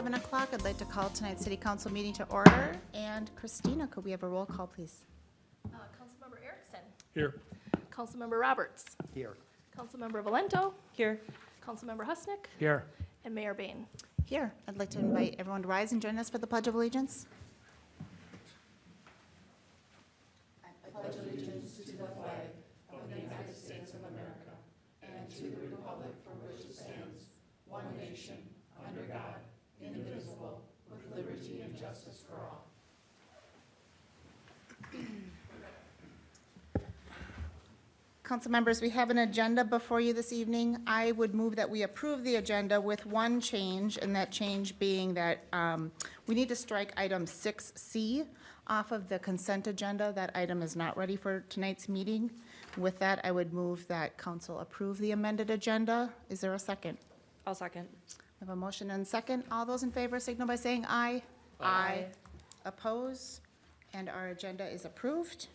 7 o'clock. I'd like to call tonight's City Council meeting to order. And Kristina, could we have a roll call, please? Councilmember Erickson. Here. Councilmember Roberts. Here. Councilmember Valento. Here. Councilmember Husnick. Here. And Mayor Bain. Here. I'd like to invite everyone to rise and join us for the Pledge of Allegiance. Council members, we have an agenda before you this evening. I would move that we approve the agenda with one change, and that change being that we need to strike item 6C off of the consent agenda. That item is not ready for tonight's meeting. With that, I would move that council approve the amended agenda. Is there a second? I'll second. We have a motion and a second. All those in favor signal by saying aye. Aye. Oppose? And our agenda is approved.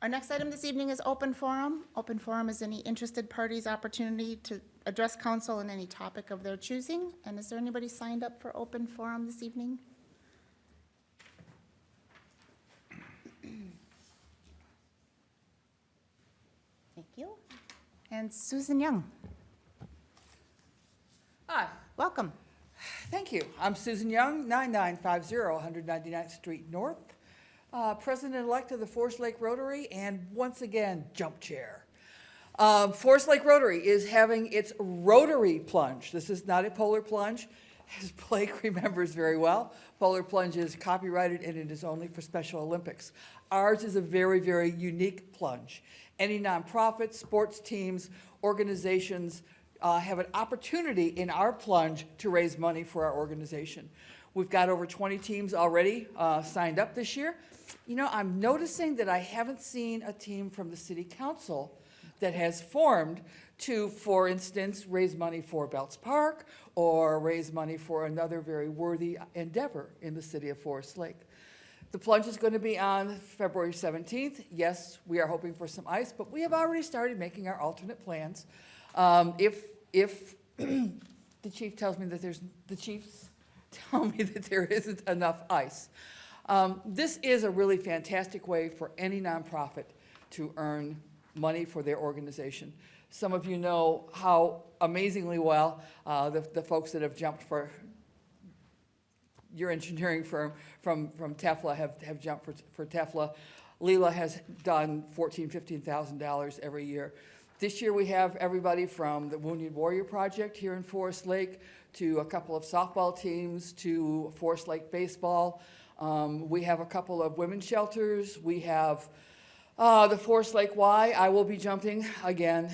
Our next item this evening is open forum. Open forum is any interested party's opportunity to address council on any topic of their choosing. And is there anybody signed up for open forum this evening? Thank you. And Susan Young, Hi, welcome. thank you. I'm Susan Young, 9950 199th Street North, President-elect of the Forest Lake Rotary, and once again, jump chair. Forest Lake Rotary is having its Rotary Plunge. This is not a polar plunge, as Blake remembers very well. Polar plunge is copyrighted and it is only for Special Olympics. Ours is a very, very unique plunge. Any nonprofits, sports teams, organizations have an opportunity in our plunge to raise money for our organization. We've got over 20 teams already signed up this year. You know, I'm noticing that I haven't seen a team from the city council that has formed to, for instance, raise money for Belts Park or raise money for another very worthy endeavor in the city of Forest Lake. The plunge is going to be on February 17th. Yes, we are hoping for some ice, but we have already started making our alternate plans. If the chief tells me that the chiefs tell me that there isn't enough ice. This is a really fantastic way for any nonprofit to earn money for their organization. Some of you know how amazingly well the folks that have jumped for your engineering firm from Tefla have jumped for Tefla. Leela has done $14,000, $15,000 every year. This year we have everybody from the Wounded Warrior Project here in Forest Lake to a couple of softball teams to Forest Lake baseball. We have a couple of women's shelters. We have the Forest Lake Y. I will be jumping again.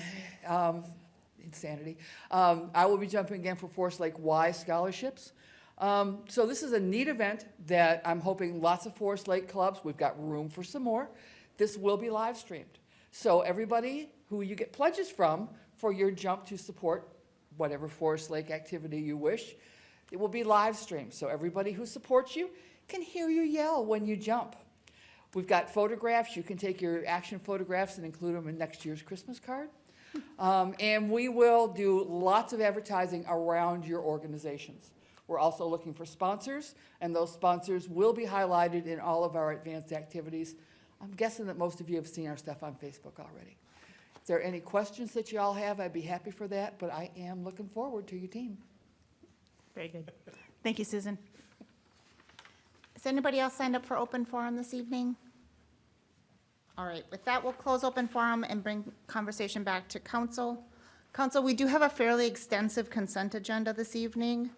Insanity. I will be jumping again for Forest Lake Y scholarships. So this is a neat event that I'm hoping lots of Forest Lake clubs, we've got room for some more. This will be live streamed. So everybody who you get pledges from for your jump to support whatever Forest Lake activity you wish, it will be live streamed. So everybody who supports you can hear you yell when you jump. We've got photographs. You can take your action photographs and include them in next year's Christmas card. And we will do lots of advertising around your organizations. We're also looking for sponsors, and those sponsors will be highlighted in all of our advanced activities. I'm guessing that most of you have seen our stuff on Facebook already. If there are any questions that you all have, I'd be happy for that, but I am looking forward to your team. Very good. Thank you, Susan. Is anybody else signed up for open forum this evening? All right, with that, we'll close open forum and bring conversation back to council. Council, we do have a fairly extensive consent agenda this evening.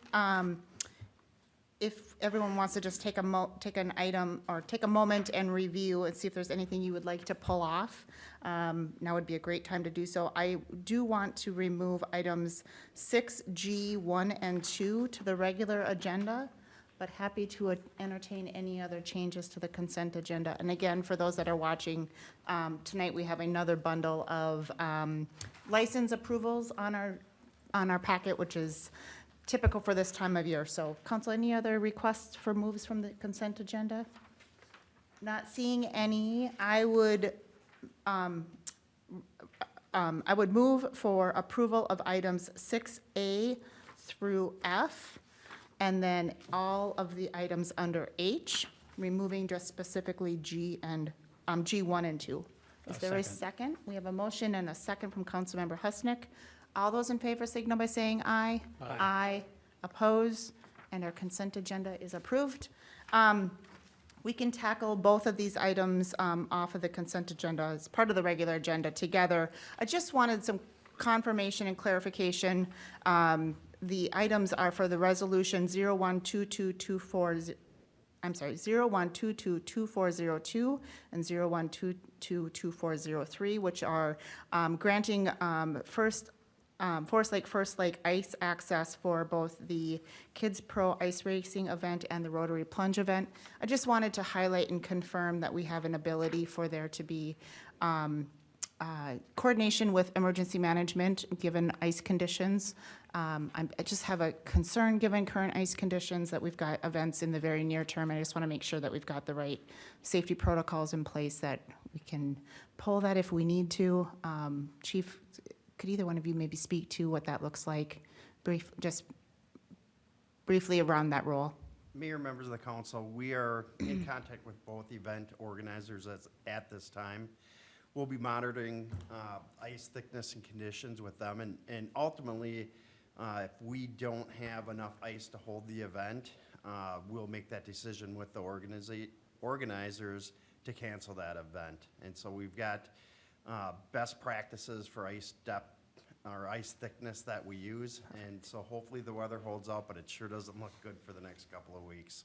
If everyone wants to just take an item or take a moment and review and see if there's anything you would like to pull off, now would be a great time to do so. I do want to remove items 6G, 1, and 2 to the regular agenda, but happy to entertain any other changes to the consent agenda. And again, for those that are watching, tonight we have another bundle of license approvals on our packet, which is typical for this time of year. So, council, any other requests for moves from the consent agenda? Not seeing any. I would move for approval of items 6A through F. And then all of the items under H, removing just specifically G and, G1 and 2. Is there a second? We have a motion and a second from Councilmember Husnick. All those in favor signal by saying aye. Aye. Oppose, and our consent agenda is approved. We can tackle both of these items off of the consent agenda as part of the regular agenda together. I just wanted some confirmation and clarification. The items are for the resolution 012224, I'm sorry, 01222402 and 01222403, which are granting Forest Lake ice access for both the Kids Pro Ice Racing event and the Rotary Plunge event. I just wanted to highlight and confirm that we have an ability for there to be coordination with emergency management, given ice conditions. I just have a concern, given current ice conditions, that we've got events in the very near term. I just want to make sure that we've got the right safety protocols in place, that we can pull that if we need to. Chief, could either one of you maybe speak to what that looks like, just briefly around that role? Mayor, members of the council, we are in contact with both event organizers at this time. We'll be monitoring ice thickness and conditions with them, and ultimately, if we don't have enough ice to hold the event, we'll make that decision with the organizers to cancel that event. And so we've got best practices for ice depth or ice thickness that we use, and so hopefully the weather holds out, but it sure doesn't look good for the next couple of weeks.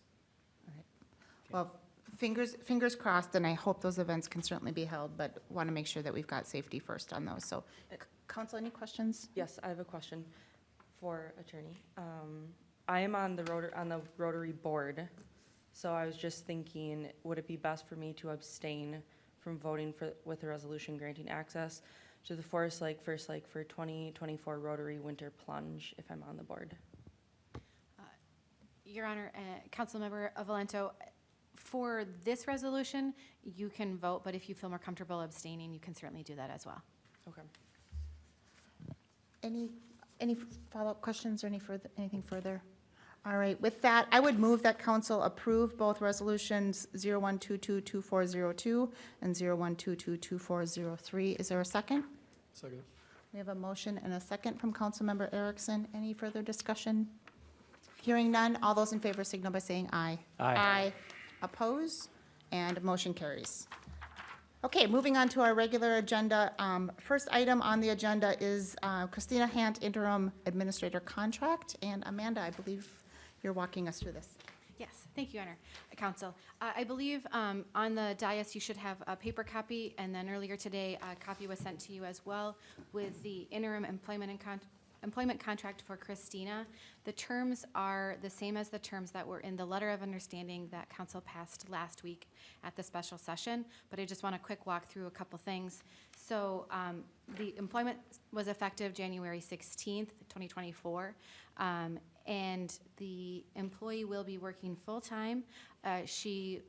Well, fingers crossed, and I hope those events can certainly be held, but want to make sure that we've got safety first on those. So, council, any questions? Yes, I have a question for attorney. I am on the Rotary board, so I was just thinking, would it be best for me to abstain from voting with a resolution granting access to the First Lake for 2024 Rotary Winter Plunge if I'm on the board? Your Honor, Councilmember Valento, for this resolution, you can vote, but if you feel more comfortable abstaining, you can certainly do that as well. Okay. Any follow-up questions or anything further? All right, with that, I would move that council approve both resolutions 01222402 and 01222403. Is there a second? Second. We have a motion and a second from Councilmember Erickson. Any further discussion? Hearing none, all those in favor signal by saying aye. Aye. Oppose, and motion carries. Okay, moving on to our regular agenda. First item on the agenda is Kristina Handt, Interim Administrator Contract. And Amanda, I believe you're walking us through this. Yes, thank you, Your Honor. Council, I believe on the dais you should have a paper copy, and then earlier today a copy was sent to you as well with the interim employment contract for Kristina. The terms are the same as the terms that were in the letter of understanding that council passed last week at the special session, but I just want a quick walk through a couple things. So the employment was effective January 16th, 2024, and the employee will be working full-time. She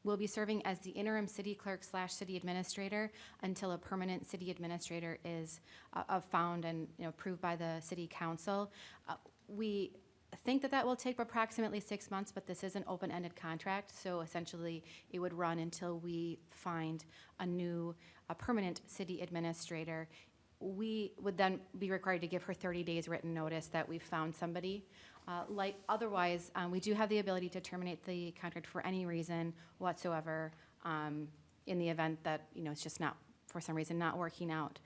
will be serving as the interim city clerk / city administrator until a permanent city administrator is found and approved by the city council. We think that will take approximately 6 months, but this is an open-ended contract, so essentially it would run until we find a permanent city administrator. We would then be required to give her 30 days written notice that we've found somebody. Otherwise, we do have the ability to terminate the contract for any reason whatsoever in the event that it's just not, for some reason, not working out.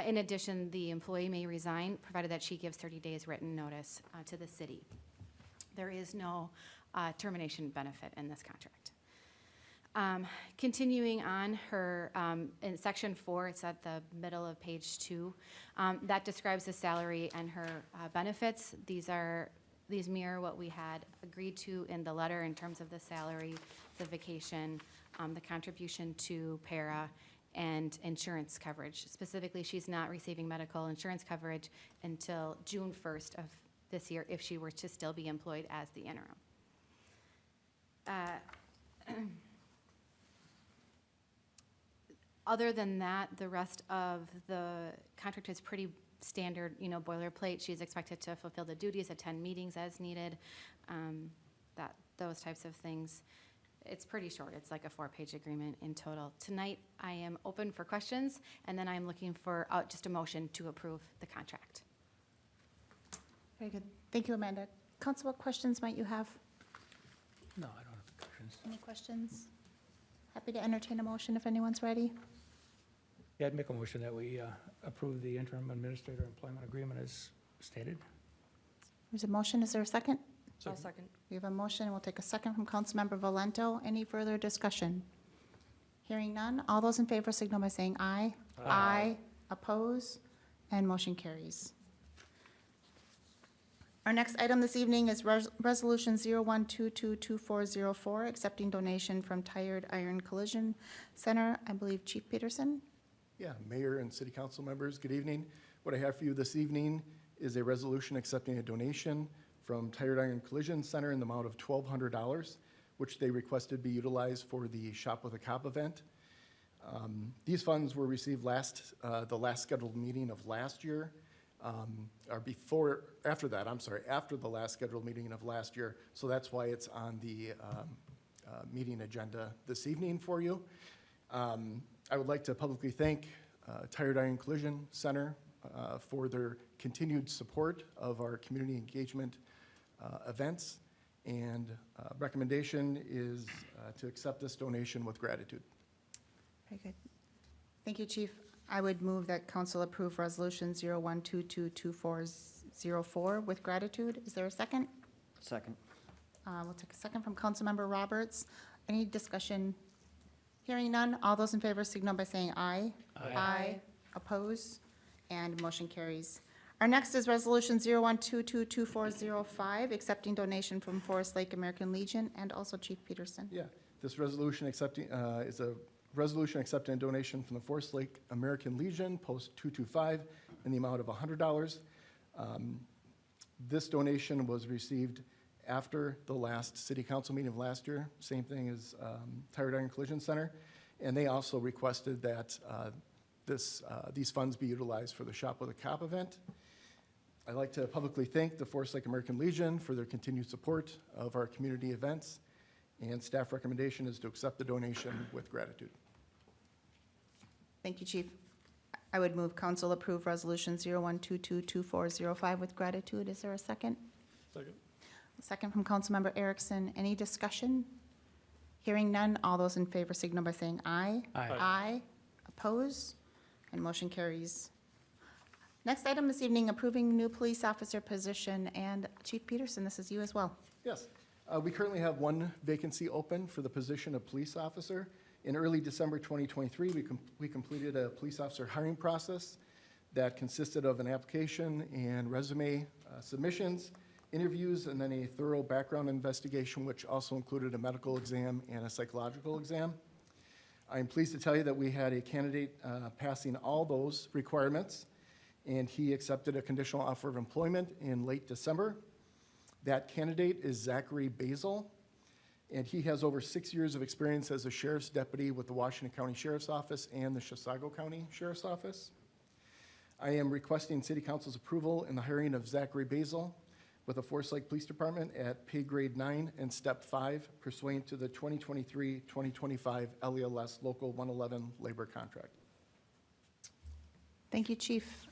In addition, the employee may resign, provided that she gives 30 days written notice to the city. There is no termination benefit in this contract. Continuing on, in section 4, it's at the middle of page 2, that describes the salary and her benefits. These mirror what we had agreed to in the letter in terms of the salary, the vacation, the contribution to para, and insurance coverage. Specifically, she's not receiving medical insurance coverage until June 1st of this year if she were to still be employed as the interim. Other than that, the rest of the contract is pretty standard, boilerplate. She's expected to fulfill the duties, attend meetings as needed, those types of things. It's pretty short. It's like a 4-page agreement in total. Tonight, I am open for questions, and then I'm looking for just a motion to approve the contract. Very good. Thank you, Amanda. Council, what questions might you have? No, I don't have questions. Any questions? Happy to entertain a motion if anyone's ready. Yeah, I'd make a motion that we approve the interim administrator employment agreement as stated. There's a motion. Is there a second? I'll second. We have a motion. We'll take a second from Councilmember Valento. Any further discussion? Hearing none. All those in favor signal by saying aye. Aye. Oppose? And motion carries. Our next item this evening is Resolution 01222404, accepting donation from Tired Iron Collision Center. I believe Chief Peterson? Yeah, Mayor and City Council members, good evening. What I have for you this evening is a resolution accepting a donation from Tired Iron Collision Center in the amount of $1,200, which they requested be utilized for the Shop with a Cop event. These funds were received the last scheduled meeting of last year, after the last scheduled meeting of last year. So that's why it's on the meeting agenda this evening for you. I would like to publicly thank Tired Iron Collision Center for their continued support of our community engagement events, and recommendation is to accept this donation with gratitude. Very good. Thank you, Chief. I would move that council approve Resolution 01222404 with gratitude. Is there a second? Second. We'll take a second from Councilmember Roberts. Any discussion? Hearing none. All those in favor signal by saying aye. Aye. Oppose? And motion carries. Our next is Resolution 01222405, accepting donation from Forest Lake American Legion, and also Chief Peterson. Yeah, this resolution is a resolution accepting a donation from the Forest Lake American Legion, Post 225, in the amount of $100. This donation was received after the last city council meeting of last year, same thing as Tired Iron Collision Center, and they also requested that these funds be utilized for the Shop with a Cop event. I'd like to publicly thank the Forest Lake American Legion for their continued support of our community events, and staff recommendation is to accept the donation with gratitude. Thank you, Chief. I would move council approve Resolution 01222405 with gratitude. Is there a second? Second. A second from Councilmember Erickson. Any discussion? Hearing none. All those in favor signal by saying aye. Aye. Aye. Oppose? And motion carries. Next item this evening, approving new police officer position. And Chief Peterson, this is you as well. Yes, we currently have one vacancy open for the position of police officer. In early December 2023, we completed a police officer hiring process that consisted of an application and resume submissions, interviews, and then a thorough background investigation, which also included a medical exam and a psychological exam. I am pleased to tell you that we had a candidate passing all those requirements, and he accepted a conditional offer of employment in late December. That candidate is Zachary Basil, and he has over 6 years of experience as a sheriff's deputy with the Washington County Sheriff's Office and the Chisago County Sheriff's Office. I am requesting City Council's approval in the hiring of Zachary Basil with the Forest Lake Police Department at pay grade 9 and step 5 pursuant to the 2023-2025 LELS Local 111 labor contract. Thank you, Chief.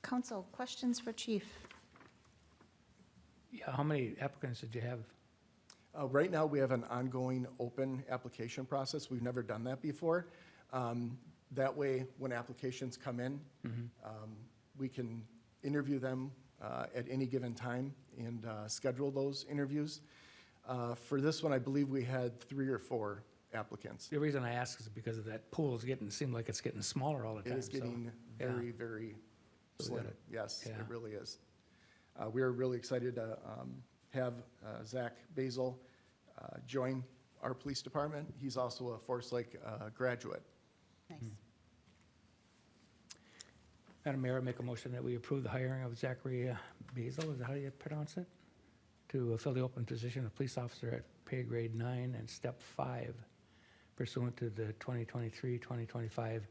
Council, questions for Chief? Yeah, how many applicants did you have? Right now, we have an ongoing open application process. We've never done that before. That way, when applications come in, we can interview them at any given time and schedule those interviews. For this one, I believe we had 3 or 4 applicants. The reason I ask is because of that pool is seemed like it's getting smaller all the It time. is so, getting yeah. very, very So we slim. gotta- Yes, it yeah. really is. We are really excited to have Zach Basil join our police department. He's also a Forest Lake graduate. Nice. Madam Mayor, I make a motion that we approve the hiring of Zachary Basil, is that how you pronounce it? To fill the open position of police officer at pay grade 9 and step 5 pursuant to the 2023-2025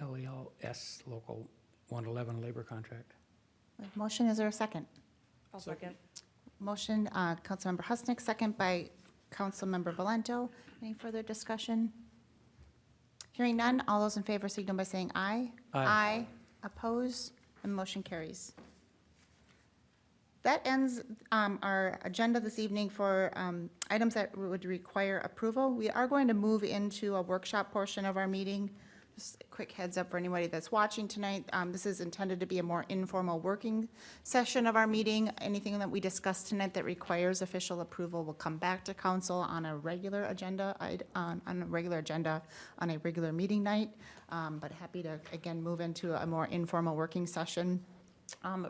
LELS Local 111 labor contract. Motion, is there a second? I'll second. Motion, Councilmember Husnick, second by Councilmember Valento. Any further discussion? Hearing none, all those in favor signal by saying aye. Aye. Oppose, and motion carries. That ends our agenda this evening for items that would require approval. We are going to move into a workshop portion of our meeting. Just a quick heads up for anybody that's watching tonight. This is intended to be a more informal working session of our meeting. Anything that we discuss tonight that requires official approval will come back to council on a regular agenda, on a regular meeting night. But happy to, again, move into a more informal working session.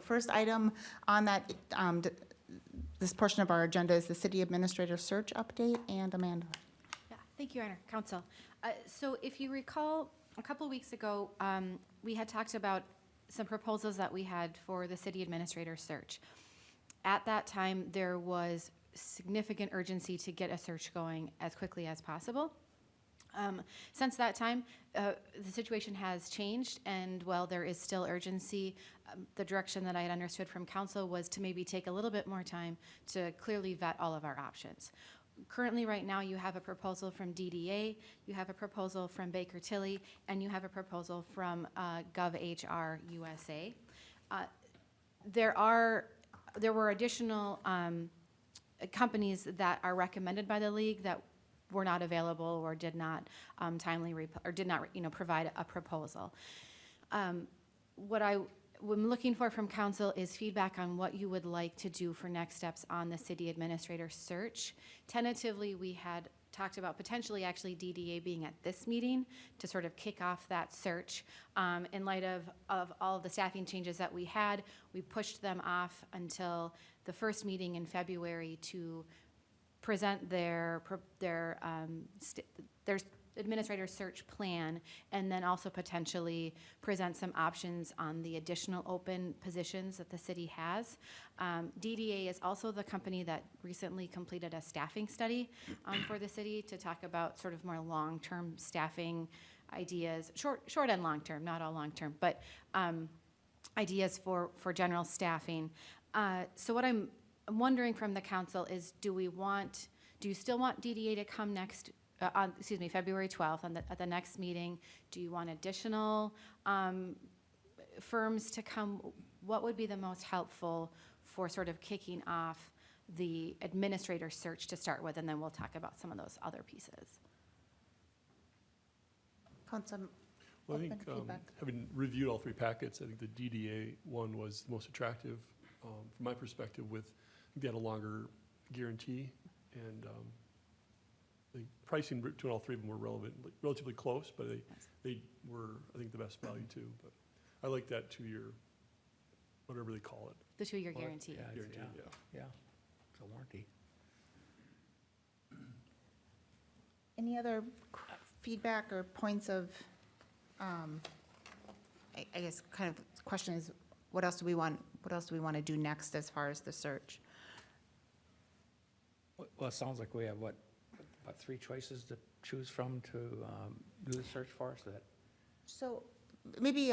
First item on that, this portion of our agenda is the city administrator search update, and Amanda. Yeah, thank you, Your Honor. Council. So if you recall, a couple weeks ago, we had talked about some proposals that we had for the city administrator search. At that time, there was significant urgency to get a search going as quickly as possible. Since that time, the situation has changed, and while there is still urgency, the direction that I had understood from council was to maybe take a little bit more time to clearly vet all of our options. Currently, right now, you have a proposal from DDA, you have a proposal from Baker Tilly, and you have a proposal from GovHR USA. There were additional companies that are recommended by the league that were not available or did not provide a proposal. What I'm looking for from council is feedback on what you would like to do for next steps on the city administrator search. Tentatively, we had talked about potentially actually DDA being at this meeting to sort of kick off that search. In light of all of the staffing changes that we had, we pushed them off until the first meeting in February to present their administrator search plan, and then also potentially present some options on the additional open positions that the city has. DDA is also the company that recently completed a staffing study for the city to talk about sort of more long-term staffing ideas, short and long-term, not all long-term, but ideas for general staffing. So what I'm wondering from the council is, do you still want DDA to come next, February 12th at the next meeting? Do you want additional firms to come? What would be the most helpful for sort of kicking off the administrator search to start with, and then we'll talk about some of those other pieces. Council, Well, I open think, feedback. having reviewed all three packets, I think the DDA one was the most attractive from my perspective. They had a longer guarantee, and the pricing between all three of them were relatively close, but they were, I think, the best value too. But I like that 2-year, whatever they call it. The 2-year guarantee. Yeah, Guarantee, yeah. Yeah, it's a warranty. Any other feedback or points of, I guess, kind of the question is, what else do we want to do next as far as the search? Well, it sounds like we have, about 3 choices to choose from to do the search for us. So maybe,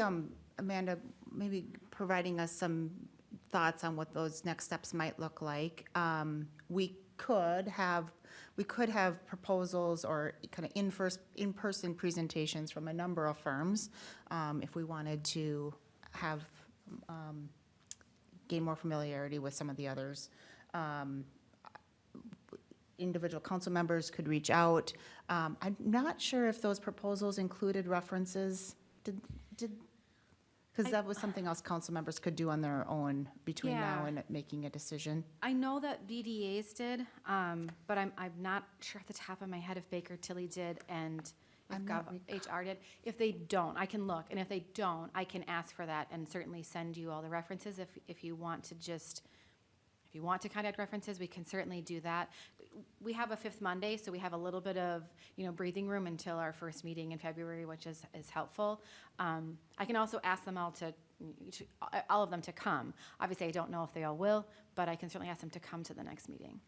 Amanda, maybe providing us some thoughts on what those next steps might look like. We could have proposals or kind of in-person presentations from a number of firms if we wanted to have, gain more familiarity with some of the others. Individual council members could reach out. I'm not sure if those proposals included references. Because that was something else council members could do on their own between now Yeah. and making a decision. I know that VDAs did, but I'm not sure off the top of my head if Baker Tilly did and if I'm not HR did. If they don't, I can look, and if they don't, I can ask for that and certainly send you all the references. If you want to contact references, we can certainly do that. We have a 5th Monday, so we have a little bit of, breathing room until our first meeting in February, which is helpful. I can also ask them all all of them to come. Obviously, I don't know if they all will, but I can certainly ask them to come to the next meeting.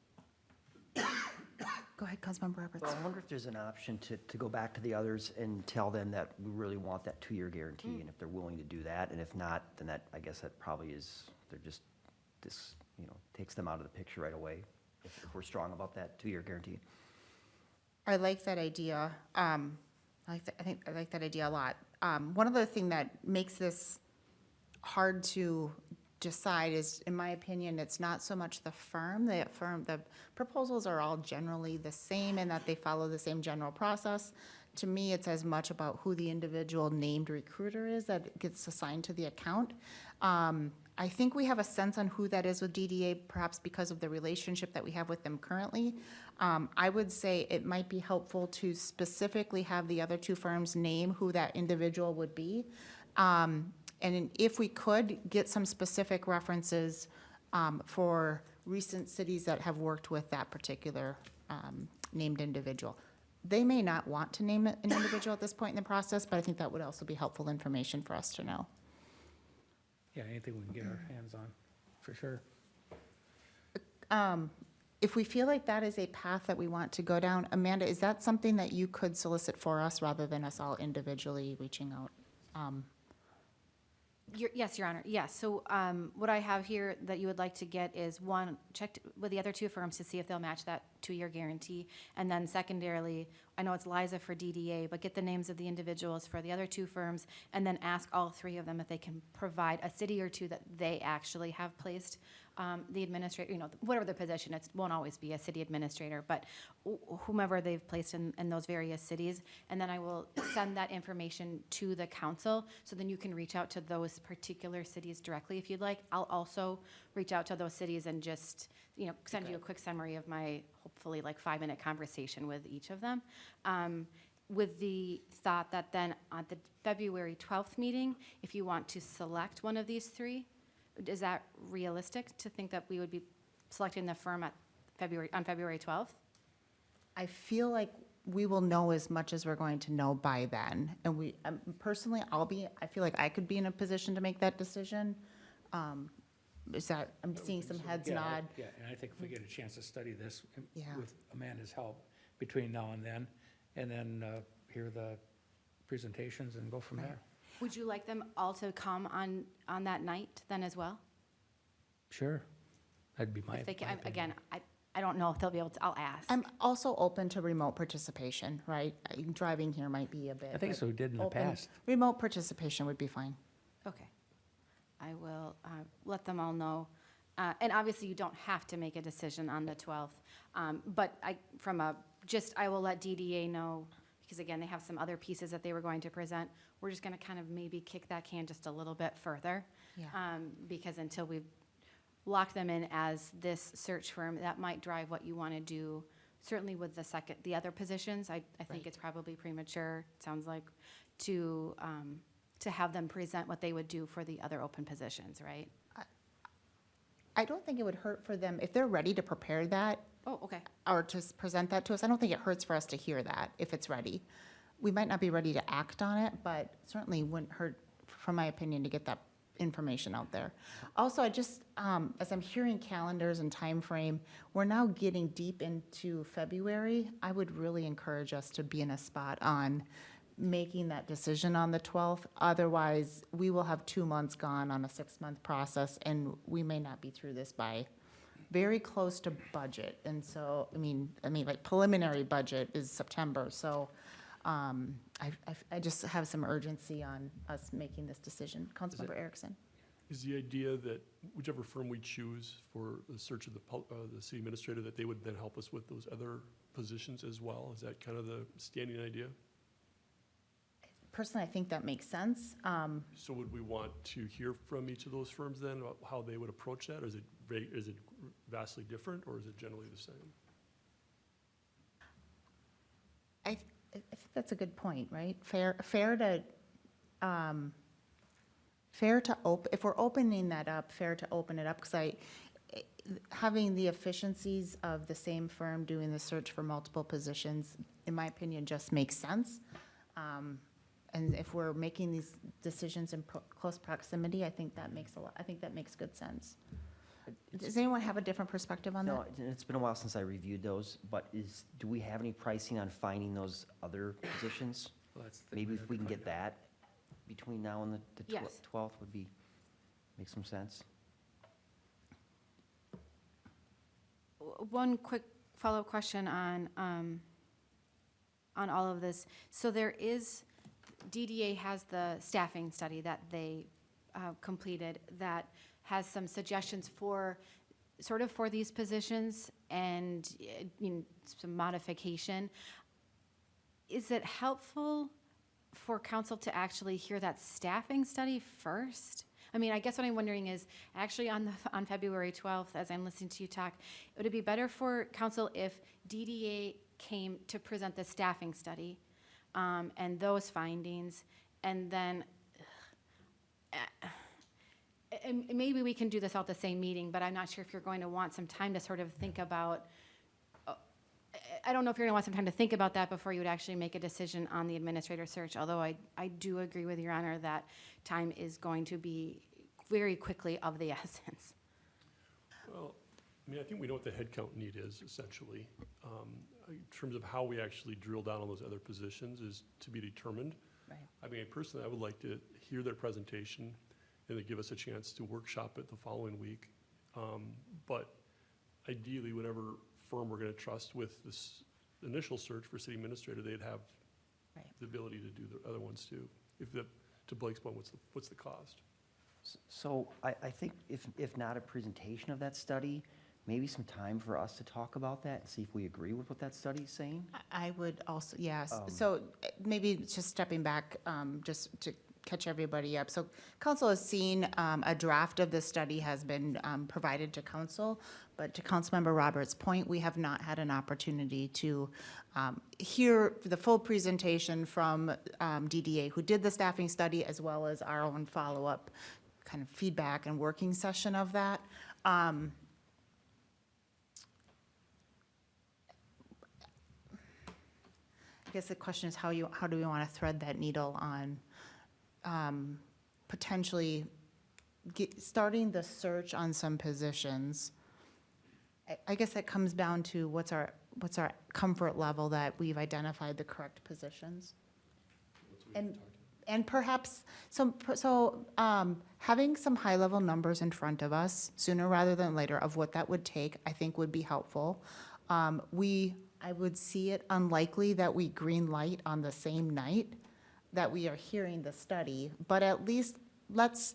Go ahead, Councilmember Roberts. Well, I wonder if there's an option to go back to the others and tell them that we really want that 2-year guarantee, and if they're willing to do that, and if not, then that, I guess that probably is, they're just, this, takes them out of the picture right away, if we're strong about that 2-year guarantee. I like that idea. I like that idea a lot. One other thing that makes this hard to decide is, in my opinion, it's not so much the firm. The proposals are all generally the same in that they follow the same general process. To me, it's as much about who the individual named recruiter is that gets assigned to the account. I think we have a sense on who that is with DDA, perhaps because of the relationship that we have with them currently. I would say it might be helpful to specifically have the other two firms name who that individual would be. And if we could, get some specific references for recent cities that have worked with that particular named individual. They may not want to name an individual at this point in the process, but I think that would also be helpful information for us to know. Yeah, anything we can get our hands on, for sure. If we feel like that is a path that we want to go down, Amanda, is that something that you could solicit for us rather than us all individually reaching out? Yes, Your Honor, yes. So what I have here that you would like to get is, one, checked with the other two firms to see if they'll match that 2-year guarantee. And then secondarily, I know it's Liza for DDA, but get the names of the individuals for the other two firms, and then ask all three of them if they can provide a city or two that they actually have placed the administrator, whatever the position, it won't always be a city administrator, but whomever they've placed in those various cities. And then I will send that information to the council, so then you can reach out to those particular cities directly if you'd like. I'll also reach out to those cities and just, send you a quick summary of my, hopefully, 5-minute conversation with each of them. With the thought that then at the February 12th meeting, if you want to select one of these three, is that realistic to think that we would be selecting the firm on February 12th? I feel like we will know as much as we're going to know by then. And personally, I feel like I could be in a position to make that decision. I'm seeing some heads nod. Yeah, and I think if we get a chance to study this Yeah. with Amanda's help between now and then hear the presentations and go from there. Would you like them all to come on that night then as well? Sure, that'd be my If they can, opinion. again, I don't know if they'll be able to, I'll ask. I'm also open to remote participation, right? Driving here might be a bit. I think but so we did in the open- past. Remote participation would be fine. Okay. I will let them all know. And obviously, you don't have to make a decision on the 12th. But I will let DDA know, because again, they have some other pieces that they were going to present. We're just going to kind of maybe kick that can just a little bit further. Yeah. Because until we've locked them in as this search firm, that might drive what you want to do. Certainly with the other positions, I think it's probably premature, it sounds like, to have them present what they would do for the other open positions, right? I don't think it would hurt for them, if they're ready to prepare that, Oh, okay. or to present that to us, I don't think it hurts for us to hear that if it's ready. We might not be ready to act on it, but certainly wouldn't hurt, from my opinion, to get that information out there. Also, as I'm hearing calendars and time frame, we're now getting deep into February. I would really encourage us to be in a spot on making that decision on the 12th. Otherwise, we will have 2 months gone on a 6-month process, and we may not be through this by very close to budget. And so, like preliminary budget is September. So I just have some urgency on us making this decision. Councilmember Erickson. Is the idea that whichever firm we choose for the search of the city administrator, that they would then help us with those other positions as well? Is that kind of the standing idea? Personally, I think that makes sense. So would we want to hear from each of those firms then about how they would approach that? Or is it vastly different, or is it generally the same? I think that's a good point, right? Fair to if we're opening that up, fair to open it up, because having the efficiencies of the same firm doing the search for multiple positions, in my opinion, just makes sense. And if we're making these decisions in close proximity, I think that makes good sense. Does anyone have a different perspective on No, that? it's been a while since I reviewed those, but do we have any pricing on finding those other positions? Well, that's the thing Maybe we if have we to can find get out. that between now and the Yes. 12th would make some sense. One quick follow-up question on all of this. So there is, DDA has the staffing study that they completed that has some suggestions for, sort of for these positions and, some modification. Is it helpful for council to actually hear that staffing study first? I mean, I guess what I'm wondering is, actually on February 12th, as I'm listening to you talk, would it be better for council if DDA came to present the staffing study and those findings, and then, and maybe we can do this all at the same meeting, but I'm not sure if you're going to want some time to sort of think about, I don't know if you're going to want some time to think about that before you would actually make a decision on the administrator search, although I do agree with Your Honor that time is going to be very quickly of the essence. Well, I mean, I think we know what the headcount need is essentially. In terms of how we actually drill down on those other positions is to be determined. Right. I mean, personally, I would like to hear their presentation and they give us a chance to workshop it the following week. But ideally, whatever firm we're gonna trust with this initial search for city administrator, they'd have Right. the ability to do the other ones too. To Blake's point, what's the cost? So I think if not a presentation of that study, maybe some time for us to talk about that and see if we agree with what that study's saying. I would also, yes. So maybe just stepping back, just to catch everybody up. So council has seen a draft of this study has been provided to council, but to Councilmember Roberts' point, we have not had an opportunity to hear the full presentation from DDA, who did the staffing study, as well as our own follow-up kind of feedback and working session of that. I guess the question is how do we want to thread that needle on potentially starting the search on some positions. I guess that comes down to what's our comfort level that we've identified the correct positions. And perhaps, having some high-level numbers in front of us sooner rather than later of what that would take, I think would be helpful. I would see it unlikely that we green light on the same night that we are hearing the study, but at least let's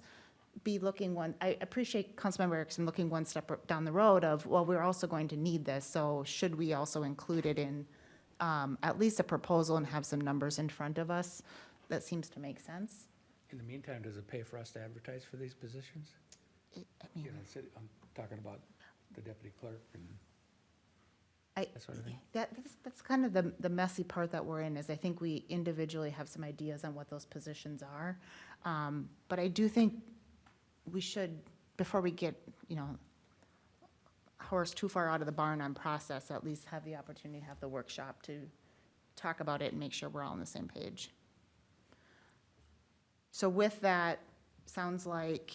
be looking I appreciate Councilmember Erickson looking one step down the road of, well, we're also going to need this, so should we also include it in at least a proposal and have some numbers in front of us? That seems to make sense. In the meantime, does it pay for us to advertise for these positions? I mean, I'm talking about the deputy clerk and I, that sort of thing. that's kind of the messy part that we're in, is I think we individually have some ideas on what those positions are. But I do think we should, before we get, a horse too far out of the barn on process, at least have the opportunity to have the workshop to talk about it and make sure we're all on the same page. So with that, sounds like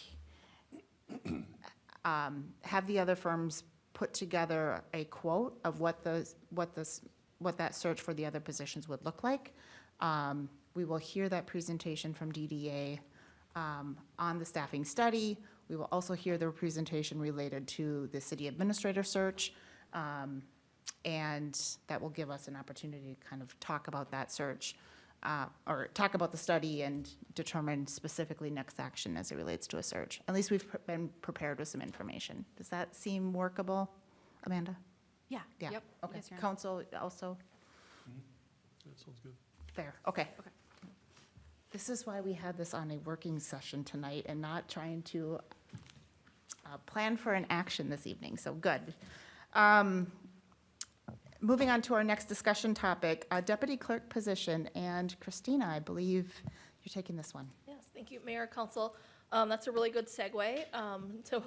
have the other firms put together a quote of what that search for the other positions would look like. We will hear that presentation from DDA on the staffing study. We will also hear the presentation related to the city administrator search. And that will give us an opportunity to kind of talk about that search, or talk about the study and determine specifically next action as it relates to a search. At least we've been prepared with some information. Does that seem workable, Amanda? Yeah, Yeah. yep. Okay, Yes, Your Honor. council also, That sounds good. fair, okay. Okay. This is why we had this on a working session tonight and not trying to plan for an action this evening, so good. Moving on to our next discussion topic, deputy clerk position, and Kristina, I believe you're taking this one. Yes, thank you, Mayor, Council. That's a really good segue to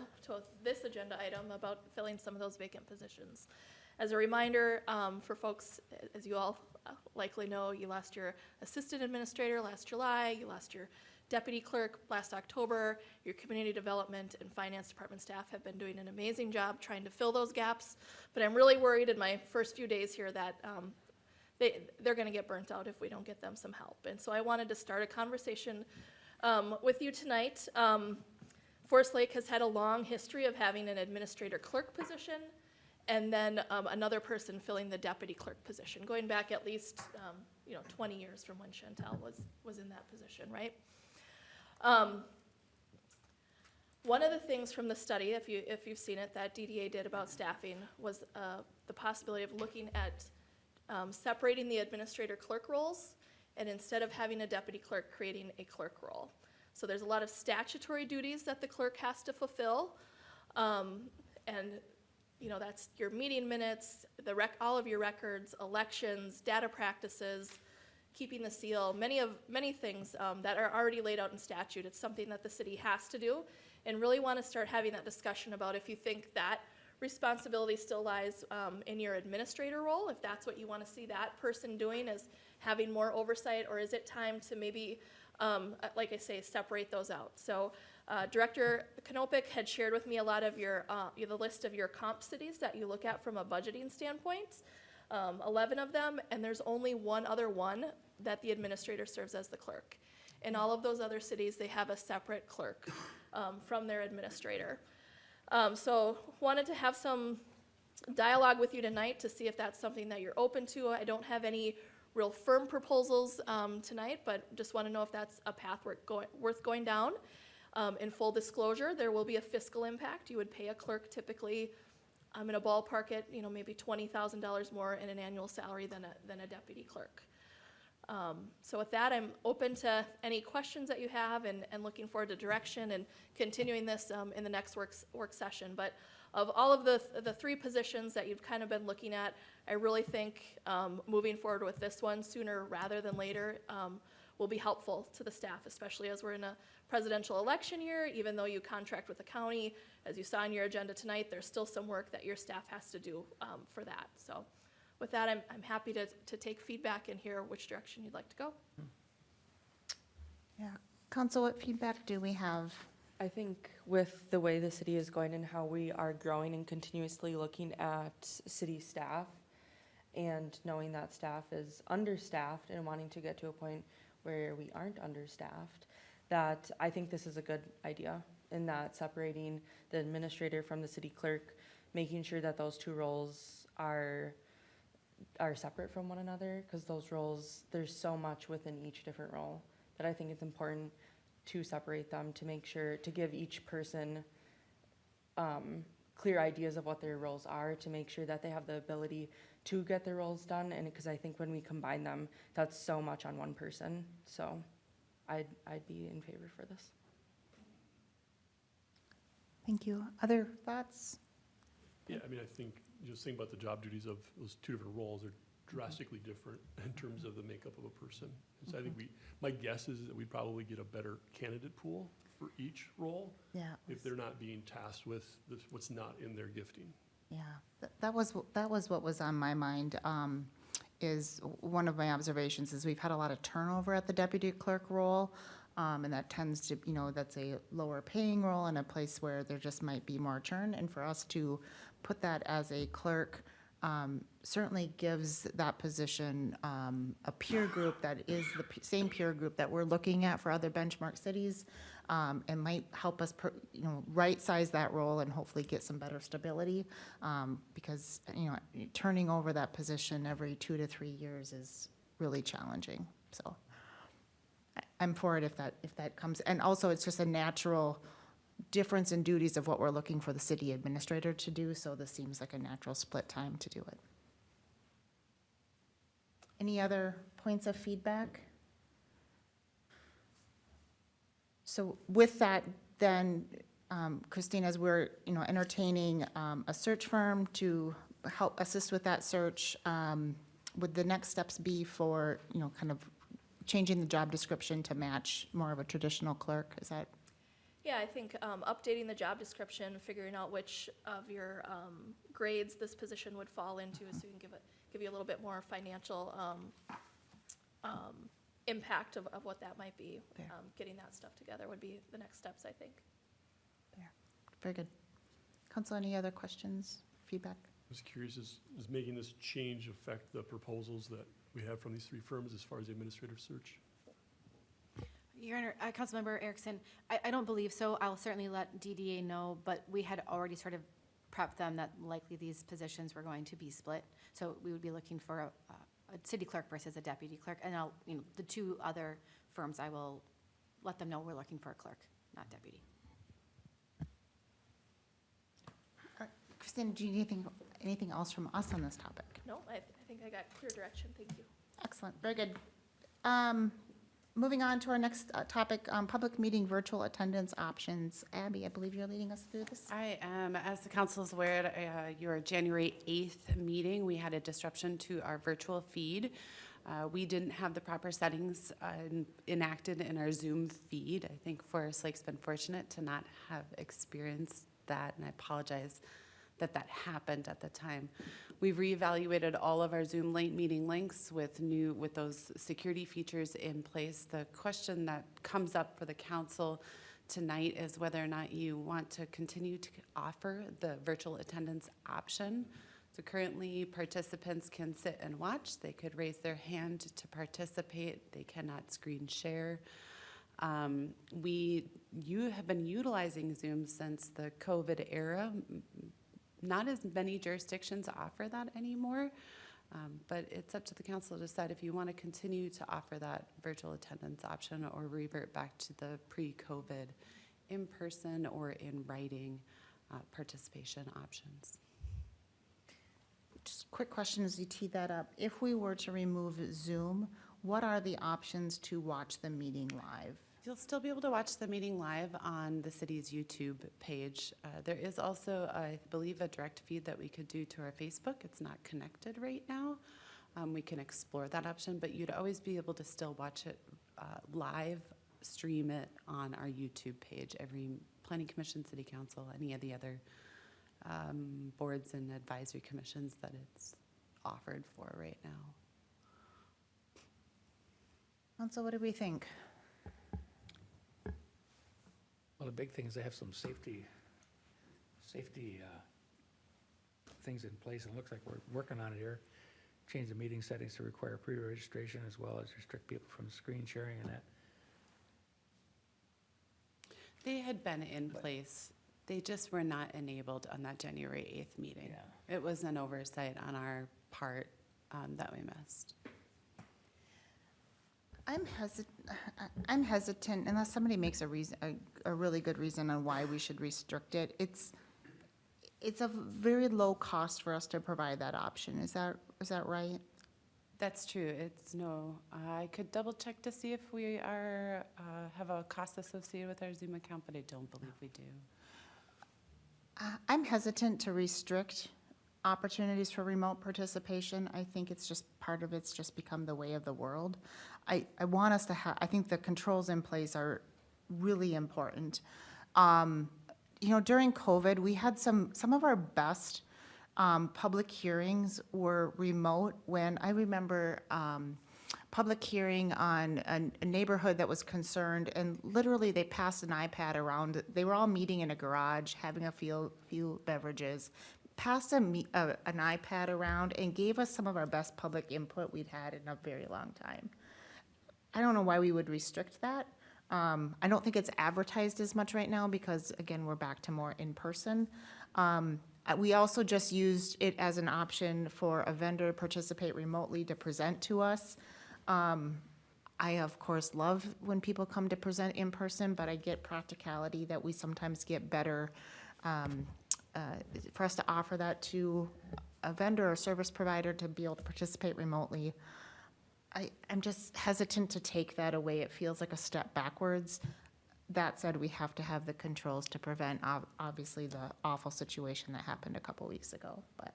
this agenda item about filling some of those vacant positions. As a reminder, for folks, as you all likely know, you lost your assistant administrator last July, you lost your deputy clerk last October. Your community development and finance department staff have been doing an amazing job trying to fill those gaps. But I'm really worried in my first few days here that they're going to get burnt out if we don't get them some help. And so I wanted to start a conversation with you tonight. Forest Lake has had a long history of having an administrator clerk position and then another person filling the deputy clerk position, going back at least 20 years from when Chantel was in that position, right? One of the things from the study, if you've seen it, that DDA did about staffing was the possibility of looking at separating the administrator clerk roles, and instead of having a deputy clerk, creating a clerk role. So there's a lot of statutory duties that the clerk has to fulfill, and that's your meeting minutes, all of your records, elections, data practices, keeping the seal, many things that are already laid out in statute. It's something that the city has to do, and really want to start having that discussion about if you think that responsibility still lies in your administrator role, if that's what you want to see that person doing, is having more oversight, or is it time to maybe, like I say, separate those out? So Director Konopik had shared with me a lot of the list of your comp cities that you look at from a budgeting standpoint, 11 of them, and there's only one other one that the administrator serves as the clerk. In all of those other cities, they have a separate clerk from their administrator. So wanted to have some dialogue with you tonight to see if that's something that you're open to. I don't have any real firm proposals tonight, but just want to know if that's a path worth going down. In full disclosure, there will be a fiscal impact. You would pay a clerk typically, in a ballpark at maybe $20,000 more in an annual salary than a deputy clerk. So with that, I'm open to any questions that you have, and looking forward to direction and continuing this in the next work session. But of all of the three positions that you've kind of been looking at, I really think moving forward with this one sooner rather than later will be helpful to the staff, especially as we're in a presidential election year. Even though you contract with the county, as you saw in your agenda tonight, there's still some work that your staff has to do for that. So with that, I'm happy to take feedback and hear which direction you'd like to go. Yeah. Council, what feedback do we have? I think with the way the city is going and how we are growing and continuously looking at city staff and knowing that staff is understaffed and wanting to get to a point where we aren't understaffed, that I think this is a good idea, in that separating the administrator from the city clerk, making sure that those two roles are separate from one another, because those roles, there's so much within each different role that I think it's important to separate them, to make sure, to give each person clear ideas of what their roles are, to make sure that they have the ability to get their roles done. And because I think when we combine them, that's so much on one person. So I'd be in favor for this. Thank you. Other thoughts? Yeah, I mean, I think just think about the job duties of those two different roles are drastically different in terms of the makeup of a person. And so I think my guess is that we'd probably get a better candidate pool for each role Yeah. if they're not being tasked with what's not in their gifting. Yeah, that was what was on my mind, is one of my observations is we've had a lot of turnover at the deputy clerk role, and that tends to, that's a lower paying role in a place where there just might be more churn, and for us to put that as a clerk certainly gives that position a peer group that is the same peer group that we're looking at for other benchmark cities, and might help us, right-size that role and hopefully get some better stability, because, turning over that position every 2 to 3 years is really challenging. So I'm for it if that comes, and also it's just a natural difference in duties of what we're looking for the city administrator to do, so this seems like a natural split time to do it. Any other points of feedback? So with that, then, Kristina, as we're, entertaining a search firm to help assist with that search, would the next steps be for, kind of changing the job description to match more of a traditional clerk? Is that? Yeah, I think updating the job description, figuring out which of your grades this position would fall into, so you can give you a little bit more financial impact of what that might be. Fair. Getting that stuff together would be the next steps, I think. Very good. Council, any other questions, feedback? I was curious, is making this change affect the proposals that we have from these three firms as far as the administrative search? Your Honor, Councilmember Erickson, I don't believe so. I'll certainly let DDA know, but we had already sort of prepped them that likely these positions were going to be split. So we would be looking for a city clerk versus a deputy clerk. And I'll, the two other firms, I will let them know we're looking for a clerk, not deputy. Kristina, do you need anything else from us on this topic? No, I think I got clear direction. Thank you. Excellent, very good. Moving on to our next topic, public meeting virtual attendance options. Abby, I believe you're leading us through this. I am. As the council is aware, at your January 8th meeting, we had a disruption to our virtual feed. We didn't have the proper settings enacted in our Zoom feed. I think Forest Lake's been fortunate to not have experienced that, and I apologize that happened at the time. We've reevaluated all of our Zoom late meeting links with those security features in place. The question that comes up for the council tonight is whether or not you want to continue to offer the virtual attendance option. So currently, participants can sit and watch. They could raise their hand to participate. They cannot screen share. You have been utilizing Zoom since the COVID era. Not as many jurisdictions offer that anymore, but it's up to the council to decide if you want to continue to offer that virtual attendance option or revert back to the pre-COVID in-person or in writing participation options. Just a quick question as you tee that up. If we were to remove Zoom, what are the options to watch the meeting live? You'll still be able to watch the meeting live on the city's YouTube page. There is also, I believe, a direct feed that we could do to our Facebook. It's not connected right now. We can explore that option, but you'd always be able to still watch it live, stream it on our YouTube page. Every planning commission, city council, any of the other boards and advisory commissions that it's offered for right now. Council, what do we think? Well, the big thing is they have some safety things in place, and it looks like we're working on it here. Change the meeting settings to require pre-registration as well as restrict people from screen sharing and that. They had been in place. They just were not enabled on that January 8th meeting. Yeah. It was an oversight on our part that we missed. I'm hesitant unless somebody makes a really good reason on why we should restrict it. It's a very low cost for us to provide that option. Is that right? That's true. I could double check to see if we have a cost associated with our Zoom account, but I don't believe we do. I'm hesitant to restrict opportunities for remote participation. I think it's just part of it's just become the way of the world. I want us to have, I think the controls in place are really important. During COVID, we had some of our best public hearings were remote. When I remember public hearing on a neighborhood that was concerned, and literally they passed an iPad around. They were all meeting in a garage, having a few beverages, passed an iPad around and gave us some of our best public input we'd had in a very long time. I don't know why we would restrict that. I don't think it's advertised as much right now because, again, we're back to more in-person. We also just used it as an option for a vendor to participate remotely to present to us. I, of course, love when people come to present in person, but I get practicality that we sometimes get better for us to offer that to a vendor or service provider to be able to participate remotely. I'm just hesitant to take that away. It feels like a step backwards. That said, we have to have the controls to prevent, obviously, the awful situation that happened a couple weeks ago, but.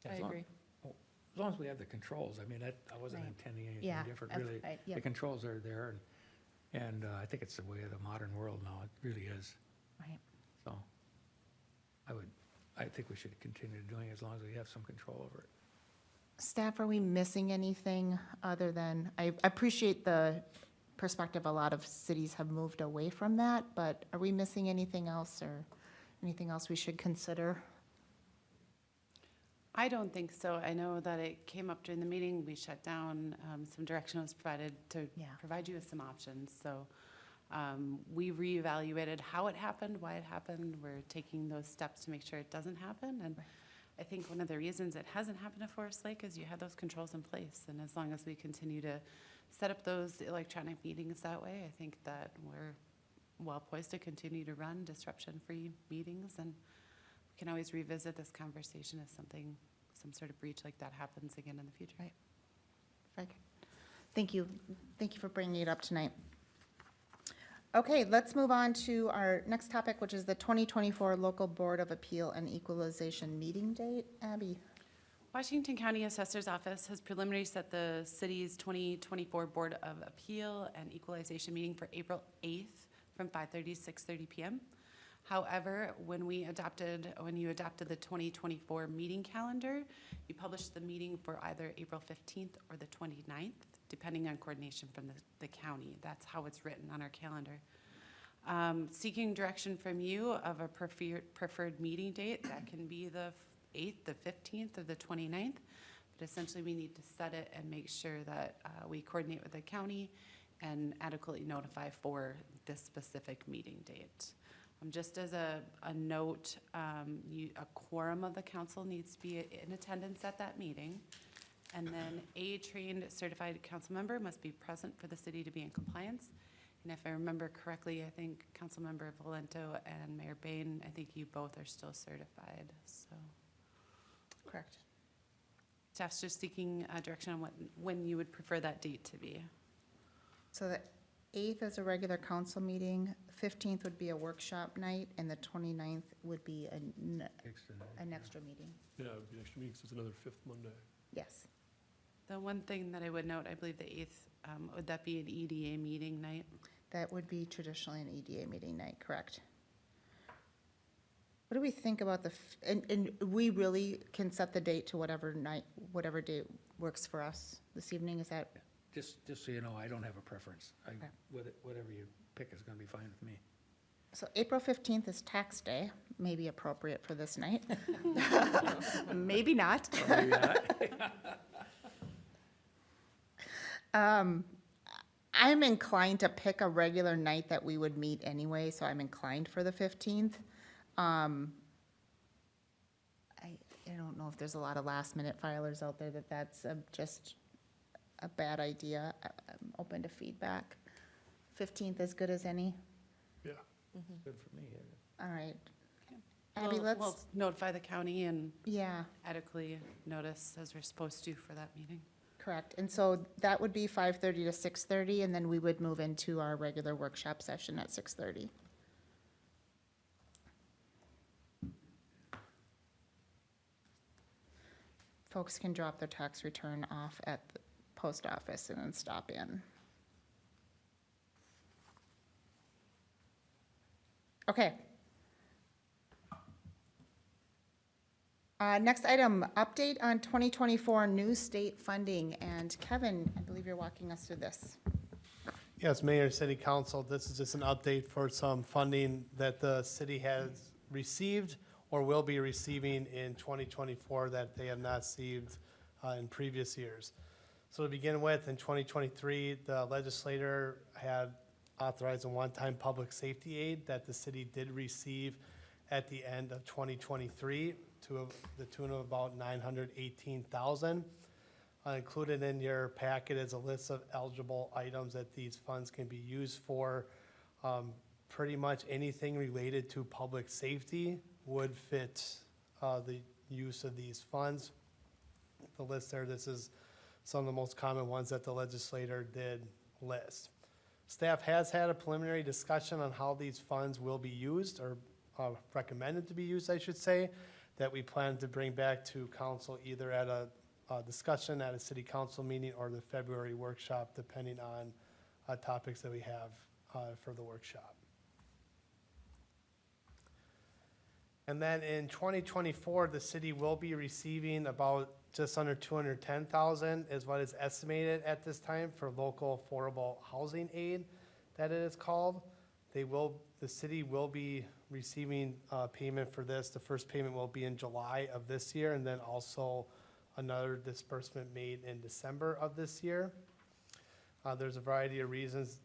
As I long- agree. As long as we have the controls, I mean, I wasn't Right. intending anything Yeah, different, that's really. right, yeah. The controls are there, and I think it's the way of the modern world now, it really is. Right. So, I think we should continue doing it as long as we have some control over it. Staff, are we missing anything other than, I appreciate the perspective, a lot of cities have moved away from that, but are we missing anything else or anything else we should consider? I don't think so. I know that it came up during the meeting. We shut down. Some direction was provided to Yeah. provide you with some options. So we reevaluated how it happened, why it happened. We're taking those steps to make sure it doesn't happen. And I think one of the reasons it hasn't happened at Forest Lake is you had those controls in place. And as long as we continue to set up those electronic meetings that way, I think that we're well poised to continue to run disruption-free meetings. And we can always revisit this conversation if some sort of breach like that happens again in the future. Right. Right. Thank you. Thank you for bringing it up tonight. Okay, let's move on to our next topic, which is the 2024 Local Board of Appeal and Equalization meeting date. Abby? Washington County Assessor's Office has preliminary set the city's 2024 Board of Appeal and Equalization meeting for April 8th from 5:30 to 6:30 p.m. However, when you adopted the 2024 meeting calendar, you published the meeting for either April 15th or the 29th, depending on coordination from the county. That's how it's written on our calendar. Seeking direction from you of a preferred meeting date, that can be the 8th, the 15th, or the 29th. But essentially, we need to set it and make sure that we coordinate with the county and adequately notify for this specific meeting date. Just as a note, a quorum of the council needs to be in attendance at that meeting. And then a trained certified council member must be present for the city to be in compliance. And if I remember correctly, I think Councilmember Valento and Mayor Bain, I think you both are still certified, so. Correct. Staff's just seeking direction on when you would prefer that date to be. So the 8th is a regular council meeting, 15th would be a workshop night, and the 29th would be an extra meeting. Yeah, it would be an extra meeting, so it's another fifth Monday. Yes. The one thing that I would note, I believe the 8th, would that be an EDA meeting night? That would be traditionally an EDA meeting night, correct? What do we think about and we really can set the date to whatever date works for us this evening, is that? Just so you know, I don't have a preference. Okay. Whatever you pick is gonna be fine with me. So April 15th is tax day, maybe appropriate for this night. Maybe not. Maybe not. I'm inclined to pick a regular night that we would meet anyway, so I'm inclined for the 15th. I don't know if there's a lot of last-minute filers out there that's just a bad idea. I'm open to feedback. 15th as good as any? Yeah. Good for me. All right. Abby, We'll notify the county and yeah, adequately notice as we're supposed to for that meeting. correct. And so that would be 5:30 to 6:30, and then we would move into our regular workshop session at 6:30. Folks can drop their tax return off at the post office and then stop in. Okay. Next item, update on 2024 new state funding. And Kevin, I believe you're walking us through this. Yes, Mayor and City Council, this is just an update for some funding that the city has received or will be receiving in 2024 that they have not received in previous years. So to begin with, in 2023, the legislator had authorized a one-time public safety aid that the city did receive at the end of 2023 to the tune of about $918,000. Included in your packet is a list of eligible items that these funds can be used for. Pretty much anything related to public safety would fit the use of these funds. The list there, this is some of the most common ones that the legislator did list. Staff has had a preliminary discussion on how these funds will be used, or recommended to be used, I should say, that we plan to bring back to council either at a discussion at a city council meeting or the February workshop, depending on topics that we have for the workshop. And then in 2024, the city will be receiving about just under 210,000 is what is estimated at this time for local affordable housing aid, that it is called. The city will be receiving payment for this. The first payment will be in July of this year, and then also another disbursement made in December of this year. There's a variety of reasons,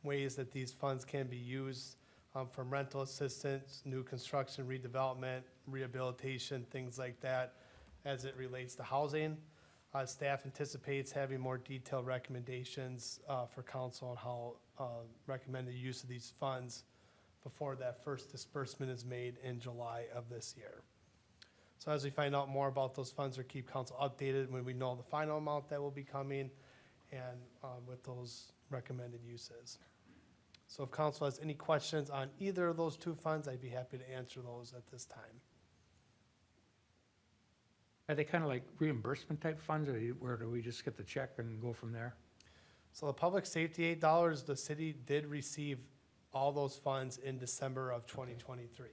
ways that these funds can be used, from rental assistance, new construction, redevelopment, rehabilitation, things like that, as it relates to housing. Staff anticipates having more detailed recommendations for council on how recommend the use of these funds before that first disbursement is made in July of this year. So as we find out more about those funds, or keep council updated when we know the final amount that will be coming and with those recommended uses. So if council has any questions on either of those two funds, I'd be happy to answer those at this time. Are they kind of like reimbursement type funds, or where do we just get the check and go from there? So the public safety $8, the city did receive all those funds in December of 2023.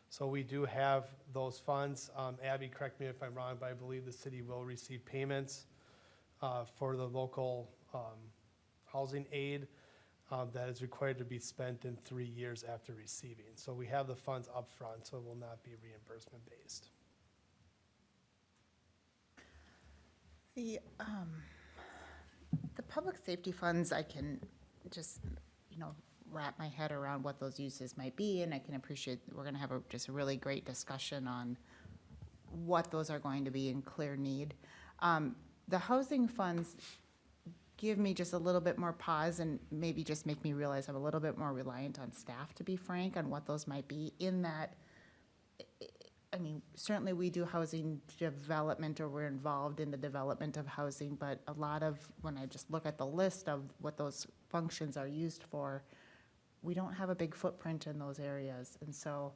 So we do have those funds. Abby, correct me if I'm wrong, but I believe the city will receive payments for the local housing aid that is required to be spent in 3 years after receiving. So we have the funds up front, so it will not be reimbursement based. The public safety funds, I can just, wrap my head around what those uses might be, and I can appreciate, we're gonna have just a really great discussion on what those are going to be in clear need. The housing funds give me just a little bit more pause and maybe just make me realize I'm a little bit more reliant on staff, to be frank, on what those might be, in that, I mean, certainly we do housing development, or we're involved in the development of housing, but a lot of, when I just look at the list of what those functions are used for, we don't have a big footprint in those areas. And so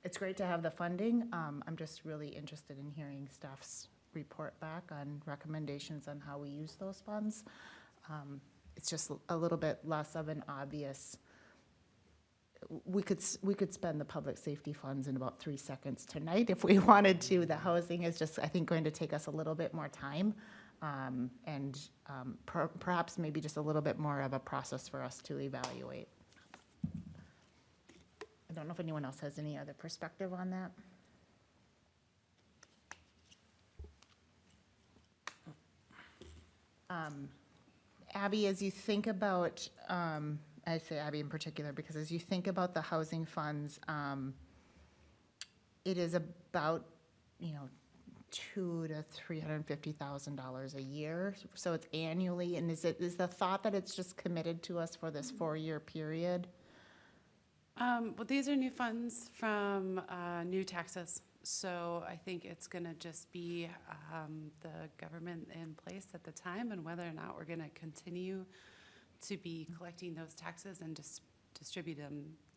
it's great to have the funding. I'm just really interested in hearing staff's report back on recommendations on how we use those funds. It's just a little bit less of an obvious. We could spend the public safety funds in about 3 seconds tonight if we wanted to. The housing is just, I think, going to take us a little bit more time, and perhaps maybe just a little bit more of a process for us to evaluate. I don't know if anyone else has any other perspective on that. Abby, as you think about, I say Abby in particular, because as you think about the housing funds, it is about, $200,000 to $350,000 a year. So it's annually, and is the thought that it's just committed to us for this 4-year period? Well, these are new funds from new taxes. So I think it's going to just be the government in place at the time, and whether or not we're going to continue to be collecting those taxes and distribute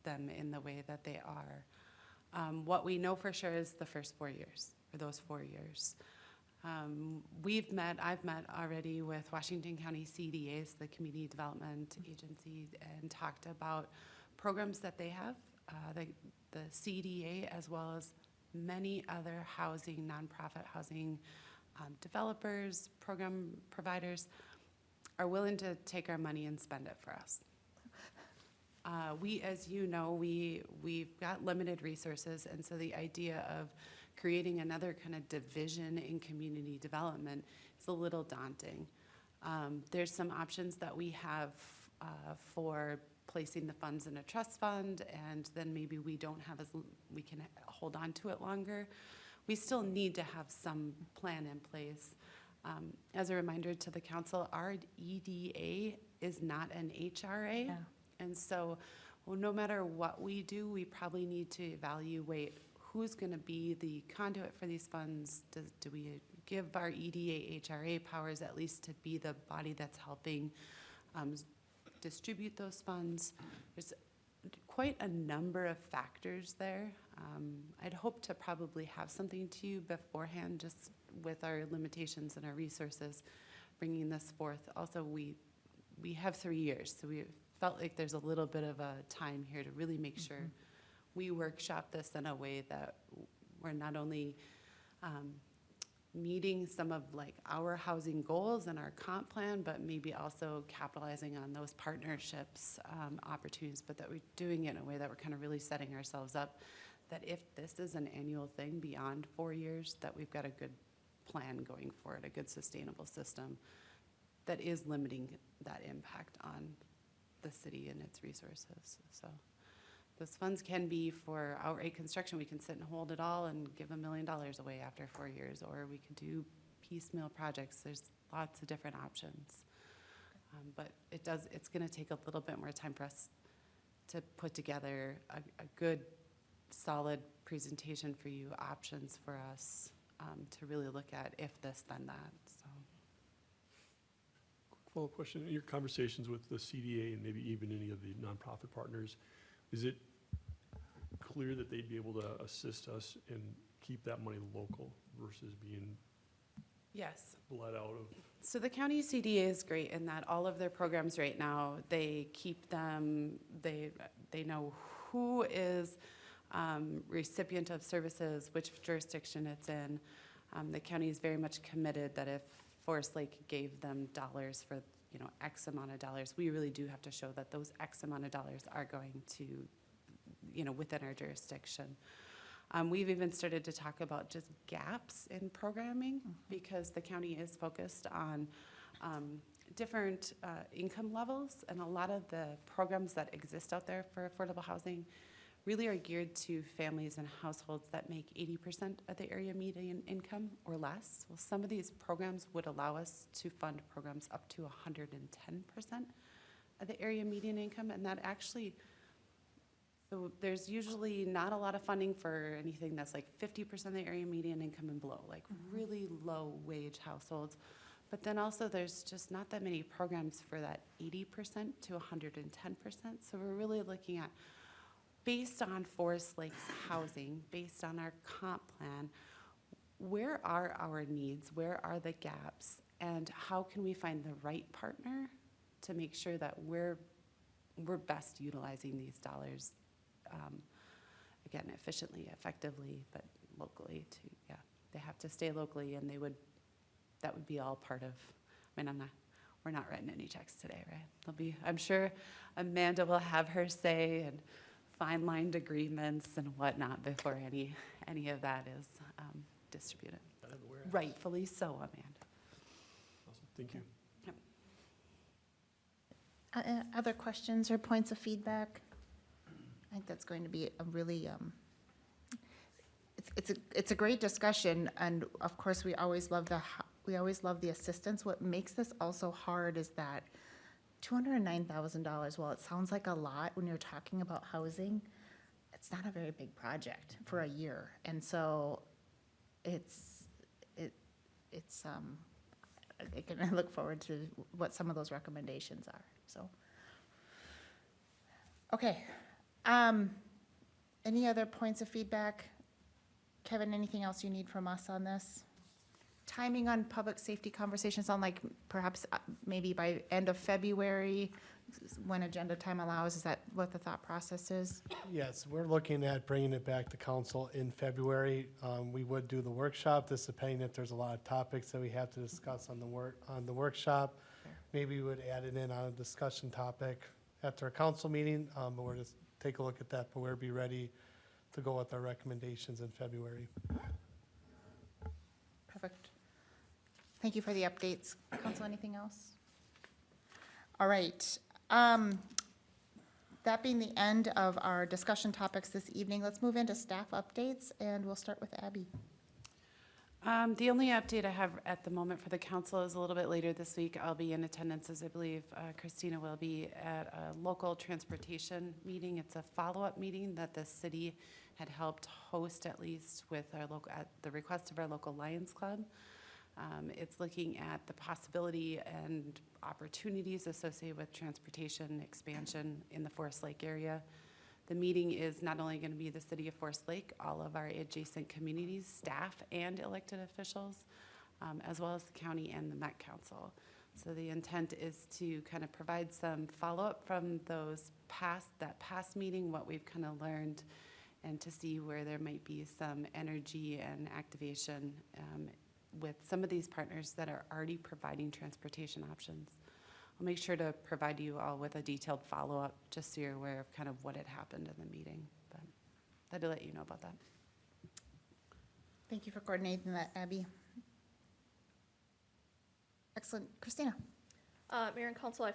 them in the way that they are. What we know for sure is the first 4 years, or those 4 years. I've met already with Washington County CDAs, the Community Development Agency, and talked about programs that they have. The CDA, as well as many other housing, nonprofit housing developers, program providers, are willing to take our money and spend it for us. We, as you know, we've got limited resources, and so the idea of creating another kind of division in community development is a little daunting. There's some options that we have for placing the funds in a trust fund, and then maybe we don't have we can hold on to it longer. We still need to have some plan in place. As a reminder to the council, our EDA is not an HRA. Yeah. And so no matter what we do, we probably need to evaluate who's going to be the conduit for these funds. Do we give our EDA HRA powers at least to be the body that's helping distribute those funds? There's quite a number of factors there. I'd hope to probably have something to you beforehand, just with our limitations and our resources, bringing this forth. Also, we have 3 years, so we felt like there's a little bit of a time here to really make sure we workshop this in a way that we're not only meeting some of like our housing goals and our comp plan, but maybe also capitalizing on those partnerships, opportunities, but that we're doing it in a way that we're kind of really setting ourselves up, that if this is an annual thing beyond 4 years, that we've got a good plan going forward, a good sustainable system that is limiting that impact on the city and its resources. So those funds can be for outright construction. We can sit and hold it all and give $1 million away after 4 years, or we could do piecemeal projects. There's lots of different options. But it's gonna take a little bit more time for us to put together a good, solid presentation for you, options for us to really look at if this, then that, so. Follow-up question, in your conversations with the CDA and maybe even any of the nonprofit partners, is it clear that they'd be able to assist us and keep that money local versus being Yes. bled out of? So the county CDA is great in that all of their programs right now, they keep them, they know who is recipient of services, which jurisdiction it's in. The county is very much committed that if Forest Lake gave them dollars for, you know, X amount of dollars, we really do have to show that those X amount of dollars are going to, you know, within our jurisdiction. We've even started to talk about just gaps in programming because the county is focused on different income levels, and a lot of the programs that exist out there for affordable housing really are geared to families and households that make 80% of the area median income or less. Well, some of these programs would allow us to fund programs up to 110% of the area median income, and that actually, so there's usually not a lot of funding for anything that's like 50% of the area median income and below, like really low wage households. But then also there's just not that many programs for that 80% to 110%. So we're really looking at, based on Forest Lake's housing, based on our comp plan, where are our needs, where are the gaps, and how can we find the right partner to make sure that we're best utilizing these dollars, again, efficiently, effectively, but locally too. Yeah, they have to stay locally, and that would be all part of. I mean, we're not writing any checks today, right? There'll be, I'm sure, Amanda will have her say and fine-lined agreements and whatnot before any of that is distributed. Rightfully so, Amanda. Awesome, thank you. Other questions or points of feedback? I think that's going to be a really, it's a great discussion, and of course, we always love the assistance. What makes this also hard is that $209,000, while it sounds like a lot when you're talking about housing, it's not a very big project for a year. And so I look forward to what some of those recommendations are, so. Okay. Any other points of feedback? Kevin, anything else you need from us on this? Timing on public safety conversations on, like, perhaps maybe by end of February, when agenda time allows, is that what the thought process is? Yes, we're looking at bringing it back to council in February. We would do the workshop, this depending if there's a lot of topics that we have to discuss on the workshop. Maybe we would add it in on a discussion topic after a council meeting, but we're just take a look at that, but we'll be ready to go with our recommendations in February. Perfect. Thank you for the updates. Council, anything else? All right. That being the end of our discussion topics this evening, let's move into staff updates, and we'll start with Abby. The only update I have at the moment for the council is a little bit later this week. I'll be in attendance, as I believe Kristina will be, at a local transportation meeting. It's a follow-up meeting that the city had helped host, at least with our local, at the request of our local Lions Club. It's looking at the possibility and opportunities associated with transportation expansion in the Forest Lake area. The meeting is not only going to be the city of Forest Lake, all of our adjacent communities, staff and elected officials, as well as the county and the Met Council. So the intent is to kind of provide some follow-up from that past meeting, what we've kind of learned, and to see where there might be some energy and activation with some of these partners that are already providing transportation options. I'll make sure to provide you all with a detailed follow-up, just so you're aware of kind of what had happened in the meeting. But glad to let you know about that. Thank you for coordinating that, Abby. Excellent. Kristina? Mayor and Council, I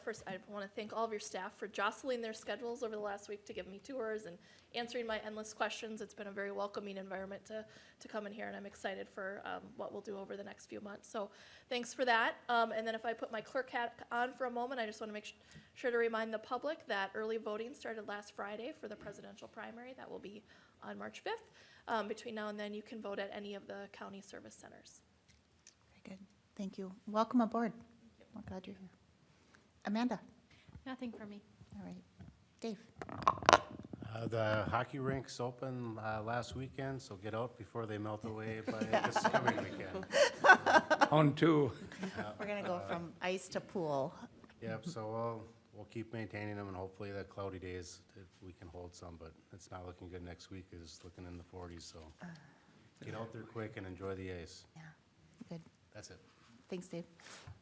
want to thank all of your staff for jostling their schedules over the last week to give me tours and answering my endless questions. It's been a very welcoming environment to come in here, and I'm excited for what we'll do over the next few months. So thanks for that. And then if I put my clerk hat on for a moment, I just want to make sure to remind the public that early voting started last Friday for the presidential primary. That will be on March 5th. Between now and then, you can vote at any of the county service centers. Very good. Thank you. Welcome aboard. We're glad you're here. Amanda? Nothing for me. All right. Dave? The hockey rinks open last weekend, so get out before they melt away by this coming weekend. On to, We're going to go from ice to pool. Yep, so we'll keep maintaining them, and hopefully the cloudy days, we can hold some, but it's not looking good next week. It's looking in the 40s, so get out there quick and enjoy the ice. Yeah, good. That's it. Thanks, Dave.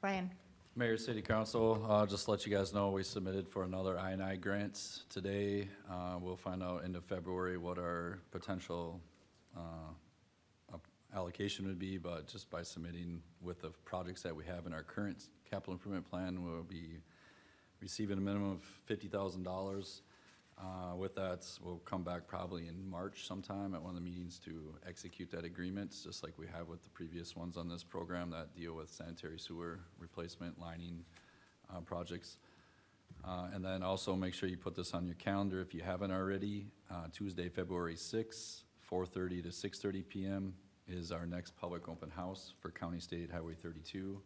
Brian? Mayor, City Council, just to let you guys know, we submitted for another I&I grants today. We'll find out end of February what our potential allocation would be, but just by submitting with the projects that we have in our current capital improvement plan, we'll be receiving a minimum of $50,000. With that, we'll come back probably in March sometime at one of the meetings to execute that agreement, just like we have with the previous ones on this program that deal with sanitary sewer replacement, lining projects. And then also make sure you put this on your calendar if you haven't already. Tuesday, February 6th, 4:30 to 6:30 p.m. is our next public open house for County State Highway 32.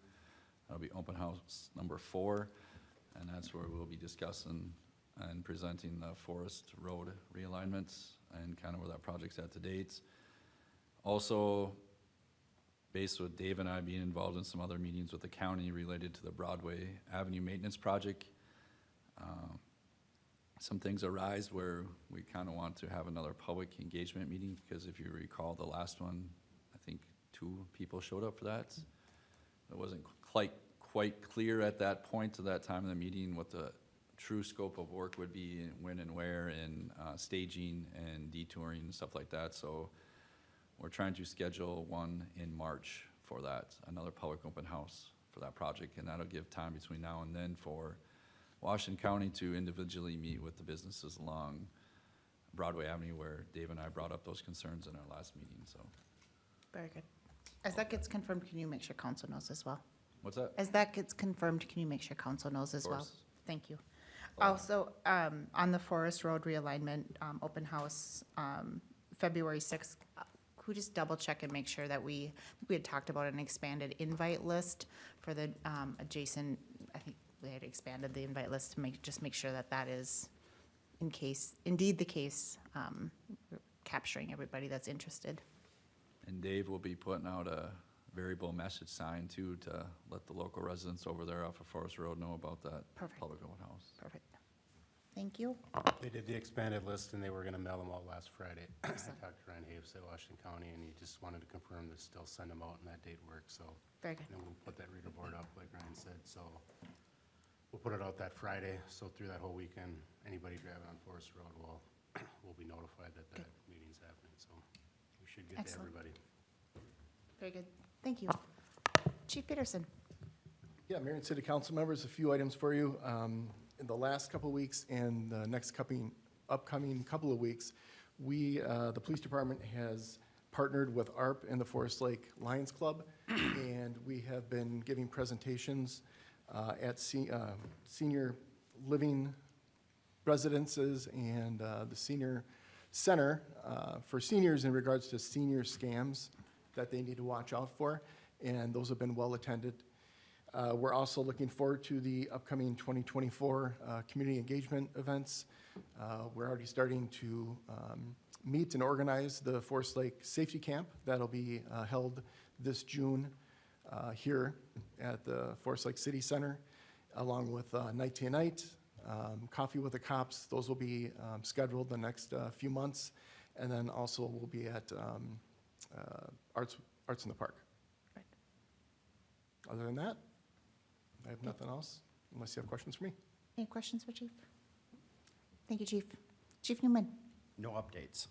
That'll be open house number 4, and that's where we'll be discussing and presenting the Forest Road realignments and kind of where that project's at to date. Also, based with Dave and I being involved in some other meetings with the county related to the Broadway Avenue Maintenance Project, some things arise where we kind of want to have another public engagement meeting, because if you recall the last one, I think 2 people showed up for that. It wasn't quite clear at that point, to that time of the meeting, what the true scope of work would be, and when and where, and staging and detouring and stuff like that. So we're trying to schedule one in March for that, another public open house for that project, and that'll give time between now and then for Washington County to individually meet with the businesses along Broadway Avenue, where Dave and I brought up those concerns in our last meeting. So Very good. As that gets confirmed, can you make sure council knows as well? what's that? As that gets confirmed, can you make sure council knows as well? course. Thank you. Also, on the Forest Road realignment, open house, February 6th, could we just double check and make sure that we had talked about an expanded invite list for the adjacent, I think we had expanded the invite list to make sure that that is indeed the case, capturing everybody that's interested. And Dave will be putting out a variable message sign too, to let the local residents over there off of Forest Road know about that Perfect. public open house. Perfect. Thank you. They did the expanded list, and they were gonna mail them out last Friday. I Excellent. talked to Ryan Haves at Washington County, and he just wanted to confirm to still send them out, and that date works, so. Very good. And we'll put that reader board up, like Ryan said, so we'll put it out that Friday, so through that whole weekend, anybody driving on Forest Road will be notified that that meeting's happening, so we should get to Excellent. everybody. Very good. Thank you. Chief Peterson. Yeah, Mayor and City Council members, a few items for you. In the last couple of weeks and the next upcoming couple of weeks, the police department has partnered with ARP and the Forest Lake Lions Club, and we have been giving presentations at senior living residences and the senior center for seniors in regards to senior scams that they need to watch out for, and those have been well attended. We're also looking forward to the upcoming 2024 community engagement events. We're already starting to meet and organize the Forest Lake Safety Camp. That'll be held this June here at the Forest Lake City Center, along with Night to Night, Coffee with the Cops. Those will be scheduled the next few months. And then also we'll be at Arts in the Park. Other than that, I have nothing else, unless you have questions for me. Any questions for Chief? Thank you, Chief. Chief Newman No updates.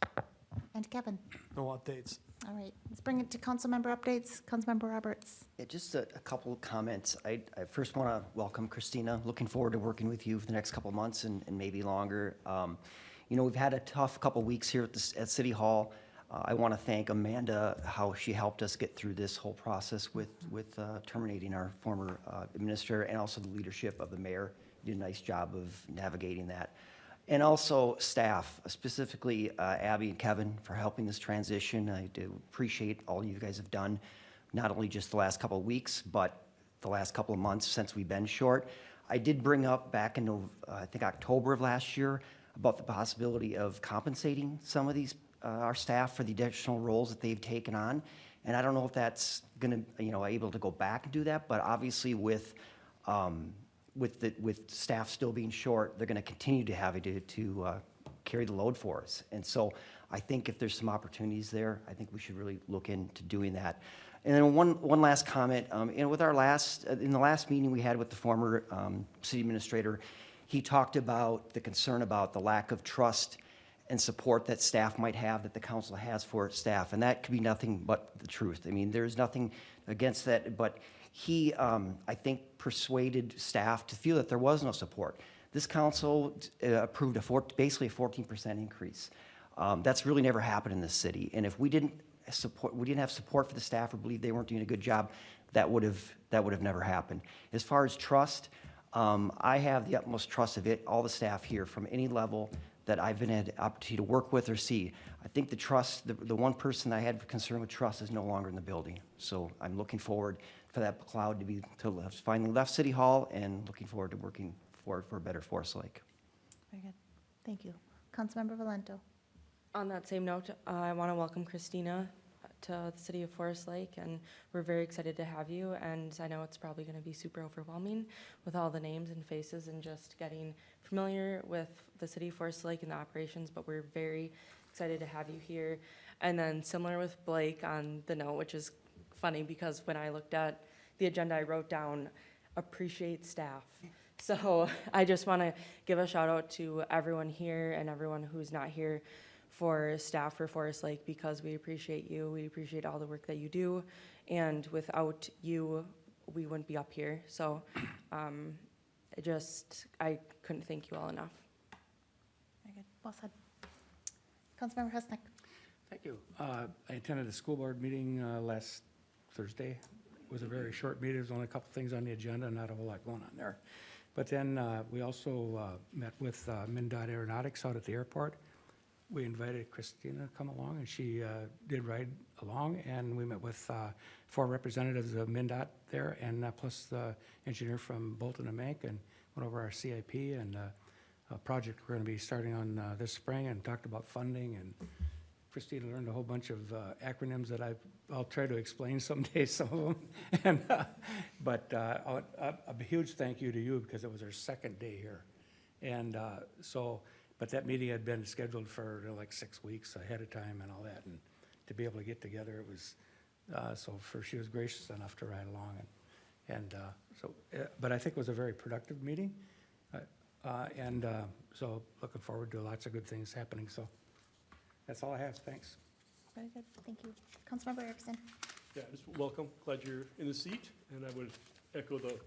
and Kevin. No updates. All right, let's bring it to council member updates. Councilmember Roberts. Yeah, just a couple of comments. I first want to welcome Kristina. Looking forward to working with you for the next couple of months and maybe longer. You know, we've had a tough couple of weeks here at City Hall. I want to thank Amanda, how she helped us get through this whole process with terminating our former administrator, and also the leadership of the mayor. Did a nice job of navigating that. And also staff, specifically Abby and Kevin, for helping this transition. I do appreciate all you guys have done, not only just the last couple of weeks, but the last couple of months since we've been short. I did bring up back in, I think, October of last year about the possibility of compensating some of these, our staff, for the additional roles that they've taken on. And I don't know if that's gonna, you know, able to go back and do that, but obviously with staff still being short, they're going to continue to have to carry the load for us. And so I think if there's some opportunities there, I think we should really look into doing that. And then one last comment. With our in the last meeting we had with the former city administrator, he talked about the concern about the lack of trust and support that staff might have, that the council has for staff, and that could be nothing but the truth. I mean, there's nothing against that, but he, I think, persuaded staff to feel that there was no support. This council approved basically a 14% increase. That's really never happened in this city. And if we didn't have support for the staff or believe they weren't doing a good job, that would have never happened. As far as trust, I have the utmost trust of all the staff here from any level that I've had the opportunity to work with or see. I think the trust, the one person I had concern with trust is no longer in the building. So I'm looking forward for that cloud to have finally left City Hall, and looking forward to working for a better Forest Lake. Very good. Thank you. Councilmember Valento. On that same note, I want to welcome Kristina to the city of Forest Lake, and we're very excited to have you. And I know it's probably going to be super overwhelming with all the names and faces and just getting familiar with the city of Forest Lake and the operations, but we're very excited to have you here. And then similar with Blake on the note, which is funny because when I looked at the agenda, I wrote down appreciate staff. So I just want to give a shout out to everyone here and everyone who's not here for staff for Forest Lake, because we appreciate you. We appreciate all the work that you do. And without you, we wouldn't be up here. So I couldn't thank you all enough. Very good. Well said. Councilmember Husnick. Thank you. I attended a school board meeting last Thursday. It was a very short meeting. There was only a couple things on the agenda, not a whole lot going on there. But then we also met with Minn Aeronautics out at the airport. We invited Kristina to come along, and she did ride along, and we met with 4 representatives of MnDOT there, and plus the engineer from Bolton and Mank, and went over our CIP and a project we're going to be starting on this spring, and talked about funding. And Kristina learned a whole bunch of acronyms that I'll try to explain someday, some of them. But a huge thank you to you, because it was our second day here. And but that meeting had been scheduled for like 6 weeks ahead of time and all that, and to be able to get together, it was, she was gracious enough to ride along, but I think it was a very productive meeting, so looking forward to lots of good things happening, so that's all I have, thanks. Very good. Thank you. Councilmember Erickson. Yeah, just welcome. Glad you're in the seat, and I would echo the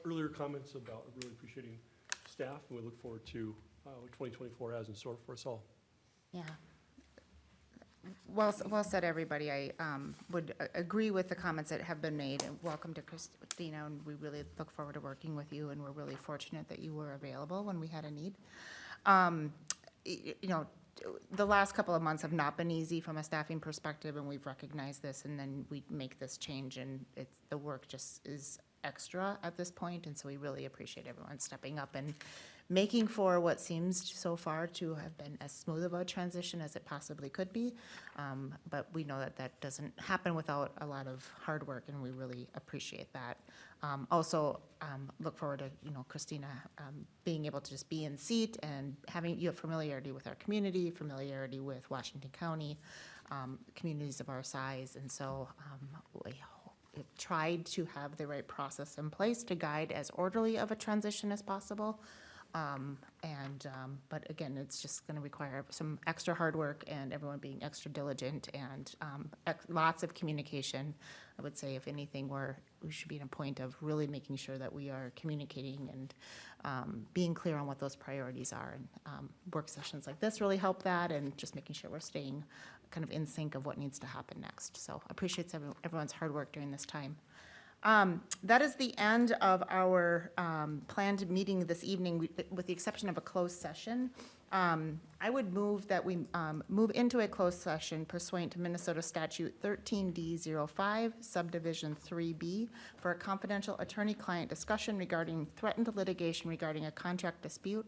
earlier comments about really appreciating staff, and we look forward to what 2024 has in store for us all. Yeah. Well said, everybody. I would agree with the comments that have been made. And welcome to Kristina, and we really look forward to working with you, and we're really fortunate that you were available when we had a need. You know, the last couple of months have not been easy from a staffing perspective, and we've recognized this, and then we make this change, and the work just is extra at this point, and so we really appreciate everyone stepping up and making for what seems so far to have been as smooth of a transition as it possibly could be. But we know that that doesn't happen without a lot of hard work, and we really appreciate that. Also, look forward to, Kristina being able to just be in seat and having you have familiarity with our community, familiarity with Washington County, communities of our size, and so we hope tried to have the right process in place to guide as orderly of a transition as possible. But again, it's just going to require some extra hard work and everyone being extra diligent and lots of communication. I would say if anything, we should be at a point of really making sure that we are communicating and being clear on what those priorities are. And work sessions like this really help that, and just making sure we're staying kind of in sync of what needs to happen next. So appreciate everyone's hard work during this time. That is the end of our planned meeting this evening, with the exception of a closed session. I would move that we move into a closed session pursuant to Minnesota Statute 13D05, subdivision 3B, for a confidential attorney-client discussion regarding threatened litigation regarding a contract dispute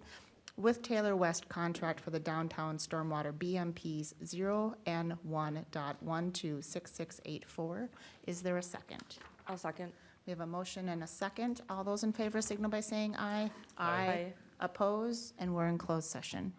with Taylor West Contract for the Downtown Stormwater BMP's 0N1.126684. Is there a second? I'll second. We have a motion and a second. All those in favor signal by saying aye. Aye. Oppose, and we're in closed session.